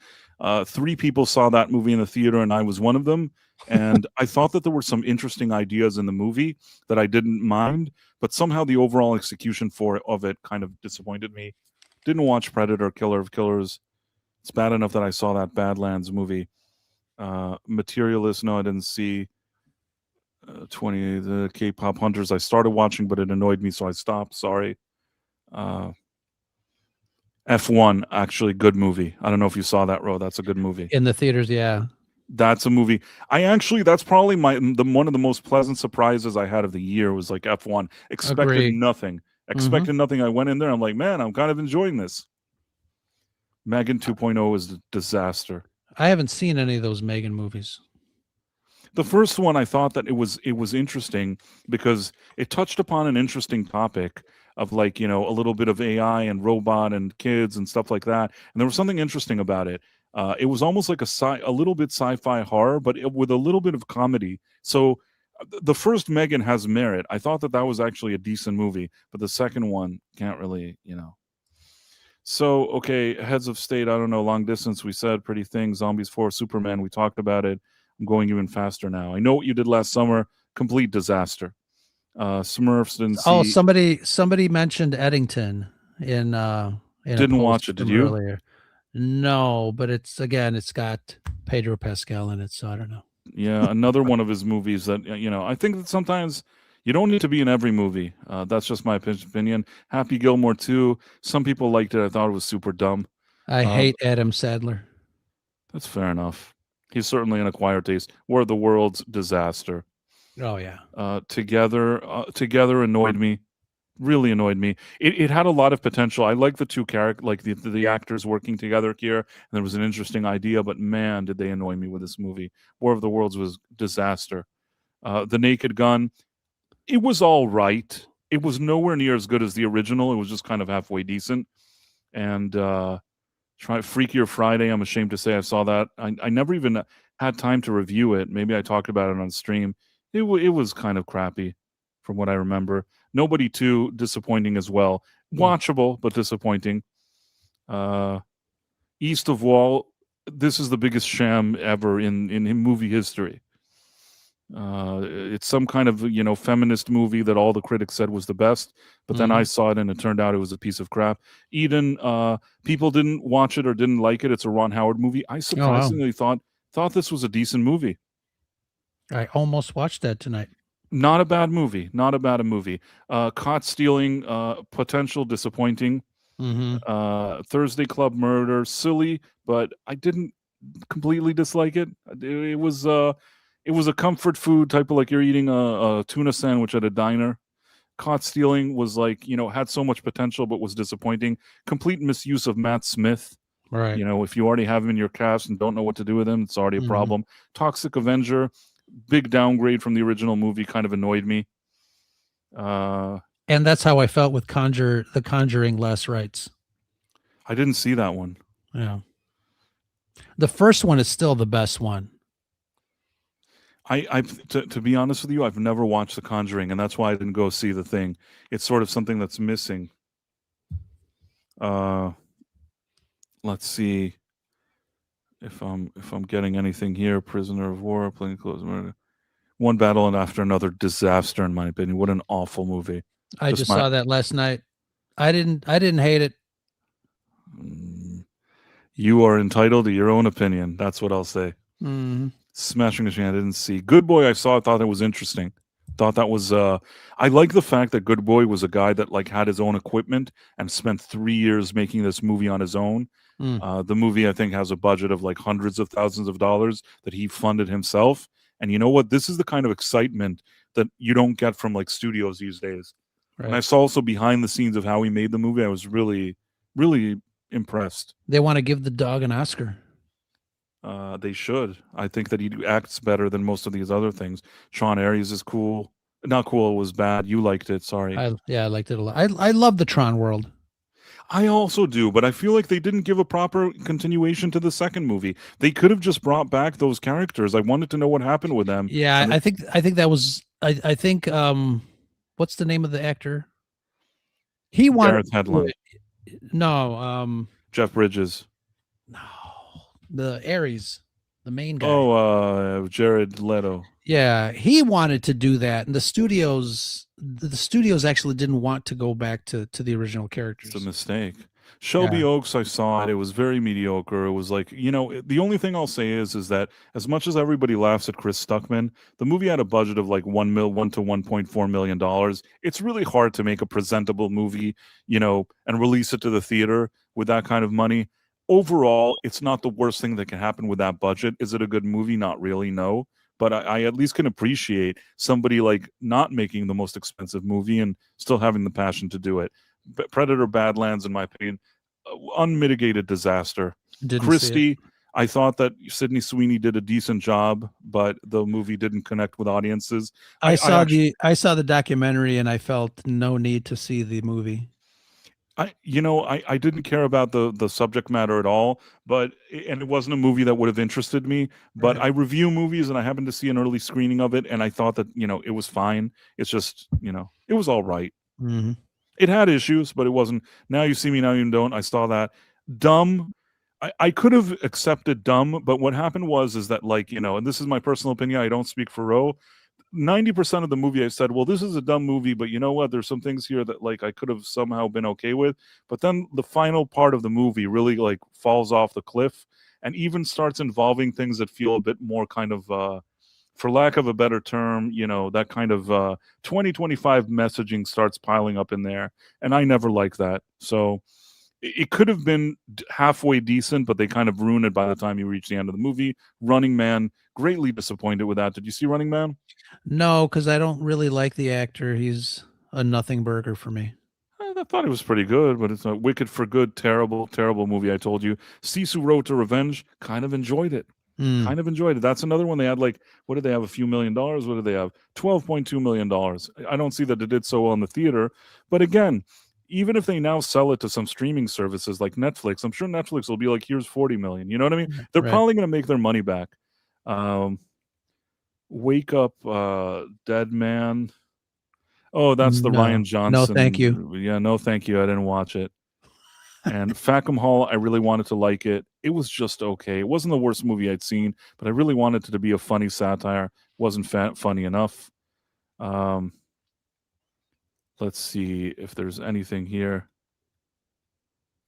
3 people saw that movie in the theater, and I was one of them. And I thought that there were some interesting ideas in the movie that I didn't mind, but somehow the overall execution of it kind of disappointed me. Didn't watch Predator, Killer of Killers. It's bad enough that I saw that Badlands movie. Materialist, no, I didn't see. 20 the K-pop Hunters I started watching, but it annoyed me, so I stopped. Sorry. F1, actually, good movie. I don't know if you saw that, Ro. That's a good movie. In the theaters, yeah. That's a movie. That's probably one of the most pleasant surprises I had of the year was like F1. Expected Agree. nothing. Expected nothing. I went in there. I'm like, man, I'm kind of enjoying this. Megan 2.0 is a disaster. I haven't seen any of those Megan movies. The first one, I thought that it was interesting because it touched upon an interesting topic of like, a little bit of AI and robot and kids and stuff like that. And there was something interesting about it. It was almost like a little bit sci-fi horror, but with a little bit of comedy. So the first Megan has merit. I thought that was actually a decent movie, but the second one can't really, So, okay, Heads of State, I don't know, Long Distance, we said, Pretty Things, Zombies 4, Superman, we talked about it. I'm going even faster now. I know what you did last summer. Complete disaster. Smurfs didn't see. Oh, somebody mentioned Eddington in didn't watch it. Did you? Earlier. No, but it's got Pedro Pascal in it, so I don't know. Yeah, another one of his movies that I think that sometimes you don't need to be in every movie. That's just my opinion. Happy Gilmore 2. Some people liked it. I thought it was super dumb. I hate Adam Sandler. That's fair enough. He's certainly an acquired taste. War of the Worlds, disaster. Oh yeah. Together annoyed me. Really annoyed me. It had a lot of potential. I like the two characters, like the actors working together here, and there was an interesting idea. But man, did they annoy me with this movie. War of the Worlds was disaster. The Naked Gun, it was all right. It was nowhere near as good as the original. It was just kind of halfway decent. And Freakier Friday, I'm ashamed to say I saw that. I never even had time to review it. Maybe I talked about it on stream. It was kind of crappy from what I remember. Nobody 2, disappointing as well. Watchable, but disappointing. East of Wall, this is the biggest sham ever in movie history. It's some kind of feminist movie that all the critics said was the best, but then I saw it and it turned out it was a piece of crap. Eden, people didn't watch it or didn't like it. It's a Ron Howard movie. I surprisingly thought this was a decent movie. I almost watched that tonight. Not a bad movie. Not a bad movie. Caught Stealing, potential disappointing. Thursday Club Murder, silly, but I didn't completely dislike it. It was a comfort food type of like you're eating a tuna sandwich at a diner. Caught Stealing was like, had so much potential, but was disappointing. Complete misuse of Matt Smith. Right. If you already have him in your cast and don't know what to do with him, it's already a problem. Toxic Avenger, big downgrade from the original movie, kind of annoyed me. And that's how I felt with The Conjuring Last Rites. I didn't see that one. Yeah. The first one is still the best one. To be honest with you, I've never watched The Conjuring, and that's why I didn't go see The Thing. It's sort of something that's missing. Let's see if I'm getting anything here. Prisoner of War, Plainclothes Murder, one battle and after another, disaster in my opinion. What an awful movie. I just saw that last night. I didn't hate it. You are entitled to your own opinion. That's what I'll say. Smashing Machine, I didn't see. Good Boy, I saw. I thought it was interesting. Thought that was. I like the fact that Good Boy was a guy that like had his own equipment and spent 3 years making this movie on his own. The movie, I think, has a budget of like hundreds of thousands of dollars that he funded himself. And you know what? This is the kind of excitement that you don't get from like studios these days. Right. And I saw also behind the scenes of how he made the movie. I was really, really impressed. They want to give the dog an Oscar. They should. I think that he acts better than most of these other things. Sean Aries is cool. Not cool, it was bad. You liked it. Sorry. I liked it a lot. I love the Tron world. I also do, but I feel like they didn't give a proper continuation to the second movie. They could have just brought back those characters. I wanted to know what happened with them. Yeah, I think that was. I think what's the name of the actor? He wanted Gareth to do Hedlund, it. No, Jeff Bridges. no, the Aries, the main guy. Oh, Jared Leto. Yeah, he wanted to do that, and the studios actually didn't want to go back to the original It's a characters. mistake. Shelby Yeah. Oaks, I saw it. It was very mediocre. It was like, the only thing I'll say is that as much as everybody laughs at Chris Stuckman, the movie had a budget of like $1 to $1.4 million. It's really hard to make a presentable movie, and release it to the theater with that kind of money. Overall, it's not the worst thing that can happen with that budget. Is it a good movie? Not really, no. But I at least can appreciate somebody like not making the most expensive movie and still having the passion to do it. Predator Badlands, in my opinion, unmitigated disaster. Didn't see it. Christie, I thought that Sydney Sweeney did a decent job, but the movie didn't connect with audiences. I saw the documentary and I felt no need to see the movie. I didn't care about the subject matter at all, and it wasn't a movie that would have interested me. But Right. I review movies, and I happened to see an early screening of it, and I thought that it was fine. It's just it was all right. Mm-hmm. It had issues, but it wasn't. Now you see me, now you don't. I saw that. Dumb. I could have accepted Dumb, but what happened is that and this is my personal opinion. I don't speak for Ro. 90% of the movie I said, well, this is a dumb movie, but you know what? There's some things here that I could have somehow been okay with. But then the final part of the movie really falls off the cliff and even starts involving things that feel a bit more kind of for lack of a better term, that kind of 2025 messaging starts piling up in there. And I never like that. So it could have been halfway decent, but they kind of ruin it by the time you reach the end of the movie. Running Man, greatly disappointed with that. Did you see Running Man? No, because I don't really like the actor. He's a nothing burger for me. I thought it was pretty good, but it's a Wicked for Good, terrible, terrible movie. I told you. Sisu Road to Revenge, kind of enjoyed it. Kind of enjoyed it. That's another one. They had what did they have? A few $1 million. What did they have? $12.2 million. I don't see that it did so well in the theater. But again, even if they now sell it to some streaming services like Netflix, I'm sure Netflix will be like, here's 40 million. You know what I mean? They're Right. probably going to make their money back. Wake Up, Dead Man. Oh, that's the Ryan Johnson. No, thank you. Yeah, no, thank you. I didn't watch it. And Fackham Hall, I really wanted to like it. It was just okay. It wasn't the worst movie I'd seen, but I really wanted it to be a funny satire. It wasn't funny enough. Let's see if there's anything here.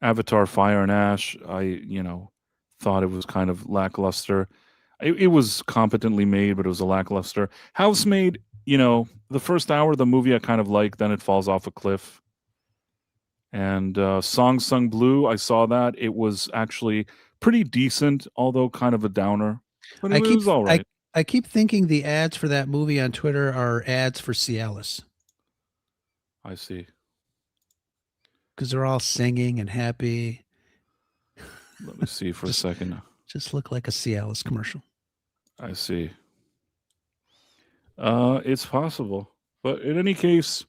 Avatar: Fire and Ash. I thought it was kind of lackluster. It was competently made, but it was a lackluster. Housemaid, the first hour of the movie I kind of like, then it falls off a cliff. And Song Sung Blue, I saw that. It was actually pretty decent, although kind of a downer. But it was all right. I keep thinking the ads for that movie on Twitter are ads for Cialis. I see. Because they're all singing and happy. Let me see for a second. Just look like a Cialis commercial. I see. It's possible. But in any case,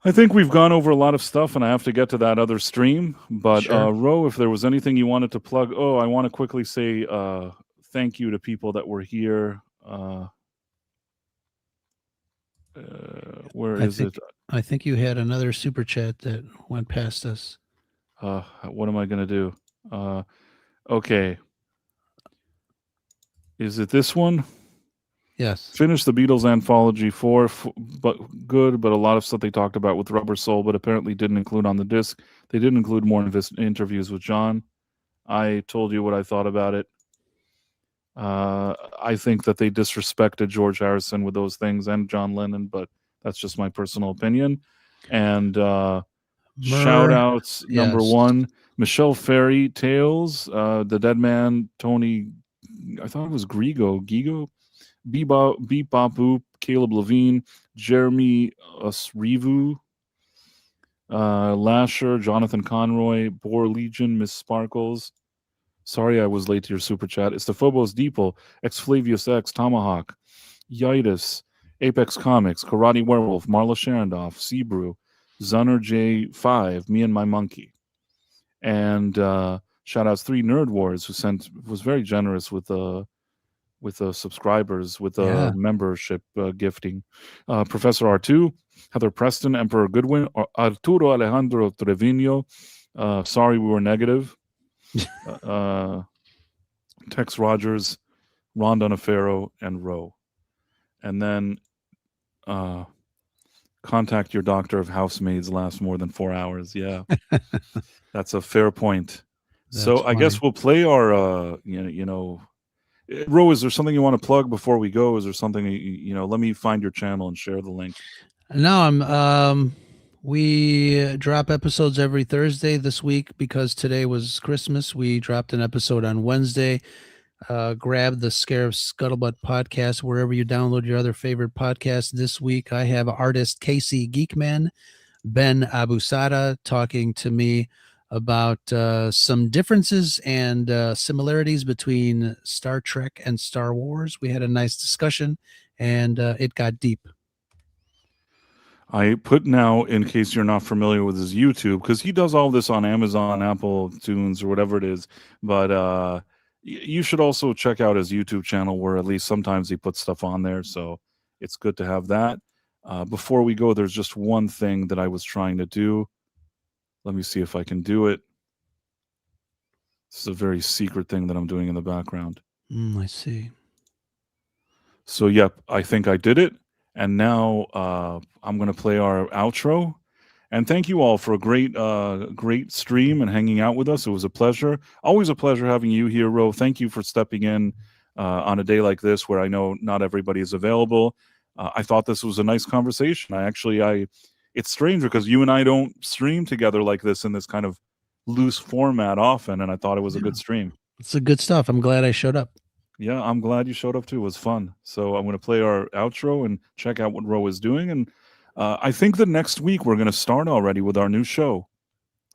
I think we've gone over a lot of stuff, and I have to get to that other stream. But Sure. Ro, if there was anything you wanted to plug, I want to quickly say thank you to people that were here. Where is it? I think you had another super chat that went past us. What am I going to do? Okay. Is it this one? Yes. Finished the Beatles anthology 4, but good, but a lot of stuff they talked about with Rubber Soul, but apparently didn't include on the disc. They did include more interviews with John. I told you what I thought about it. I think that they disrespected George Harrison with those things and John Lennon, but that's just my personal opinion. And shout outs, yes. number one, Michelle Ferry Tales, The Dead Man, Tony, I thought it was Gigo, Beep Bop Boop, Caleb Levine, Jeremy Usrivu, Lasher, Jonathan Conroy, Boar Legion, Miss Sparkles. Sorry I was late to your super chat. It's the Phobos Depot, X Flavius X, Tomahawk, Yitis, Apex Comics, Karate Werewolf, Marla Sharondoff, Seabrew, Zunner J5, Me and My Monkey. And shout outs 3 Nerd Wars, who was very generous with with the subscribers, with the Yeah. membership gifting. Professor R2, Heather Preston, Emperor Goodwin, Arturo Alejandro Trevino. Sorry we were negative. Tex Rogers, Ron Donofero, and Roe. And then contact your doctor if housemaids last more than 4 hours. Yeah, that's a fair point. So That's I guess funny. we'll play our, Ro, is there something you want to plug before we go? Is there something, let me find your channel and share the link. No, we drop episodes every Thursday this week because today was Christmas. We dropped an episode on Wednesday. Grab the Scarab Scuttlebutt podcast wherever you download your other favorite podcasts. This week, I have artist Casey Geekman, Ben Abusada, talking to me about some differences and similarities between Star Trek and Star Wars. We had a nice discussion, and it got deep. I put now, in case you're not familiar with his YouTube, because he does all this on Amazon, Apple Tunes, or whatever it is. But you should also check out his YouTube channel, where at least sometimes he puts stuff on there. So it's good to have that. Before we go, there's just one thing that I was trying to do. Let me see if I can do it. This is a very secret thing that I'm doing in the background. I see. So, yep, I think I did it. And now I'm going to play our outro. And thank you all for a great stream and hanging out with us. It was a pleasure. Always a pleasure having you here, Ro. Thank you for stepping in on a day like this where I know not everybody is available. I thought this was a nice conversation. It's strange because you and I don't stream together like this in this kind of loose format often. And I thought it was a good stream. It's a good stuff. I'm glad I showed up. Yeah, I'm glad you showed up too. It was fun. So I'm going to play our outro and check out what Ro is doing. And I think that next week we're going to start already with our new show,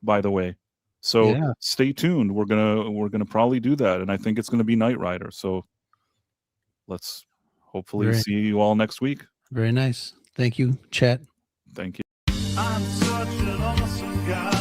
by the way. So Yeah. Stay tuned. We're gonna probably do that, and I think it's going to be Knight Rider. So let's hopefully see you all next week. Very nice. Thank you, chat. Thank you. I'm such an awesome guy.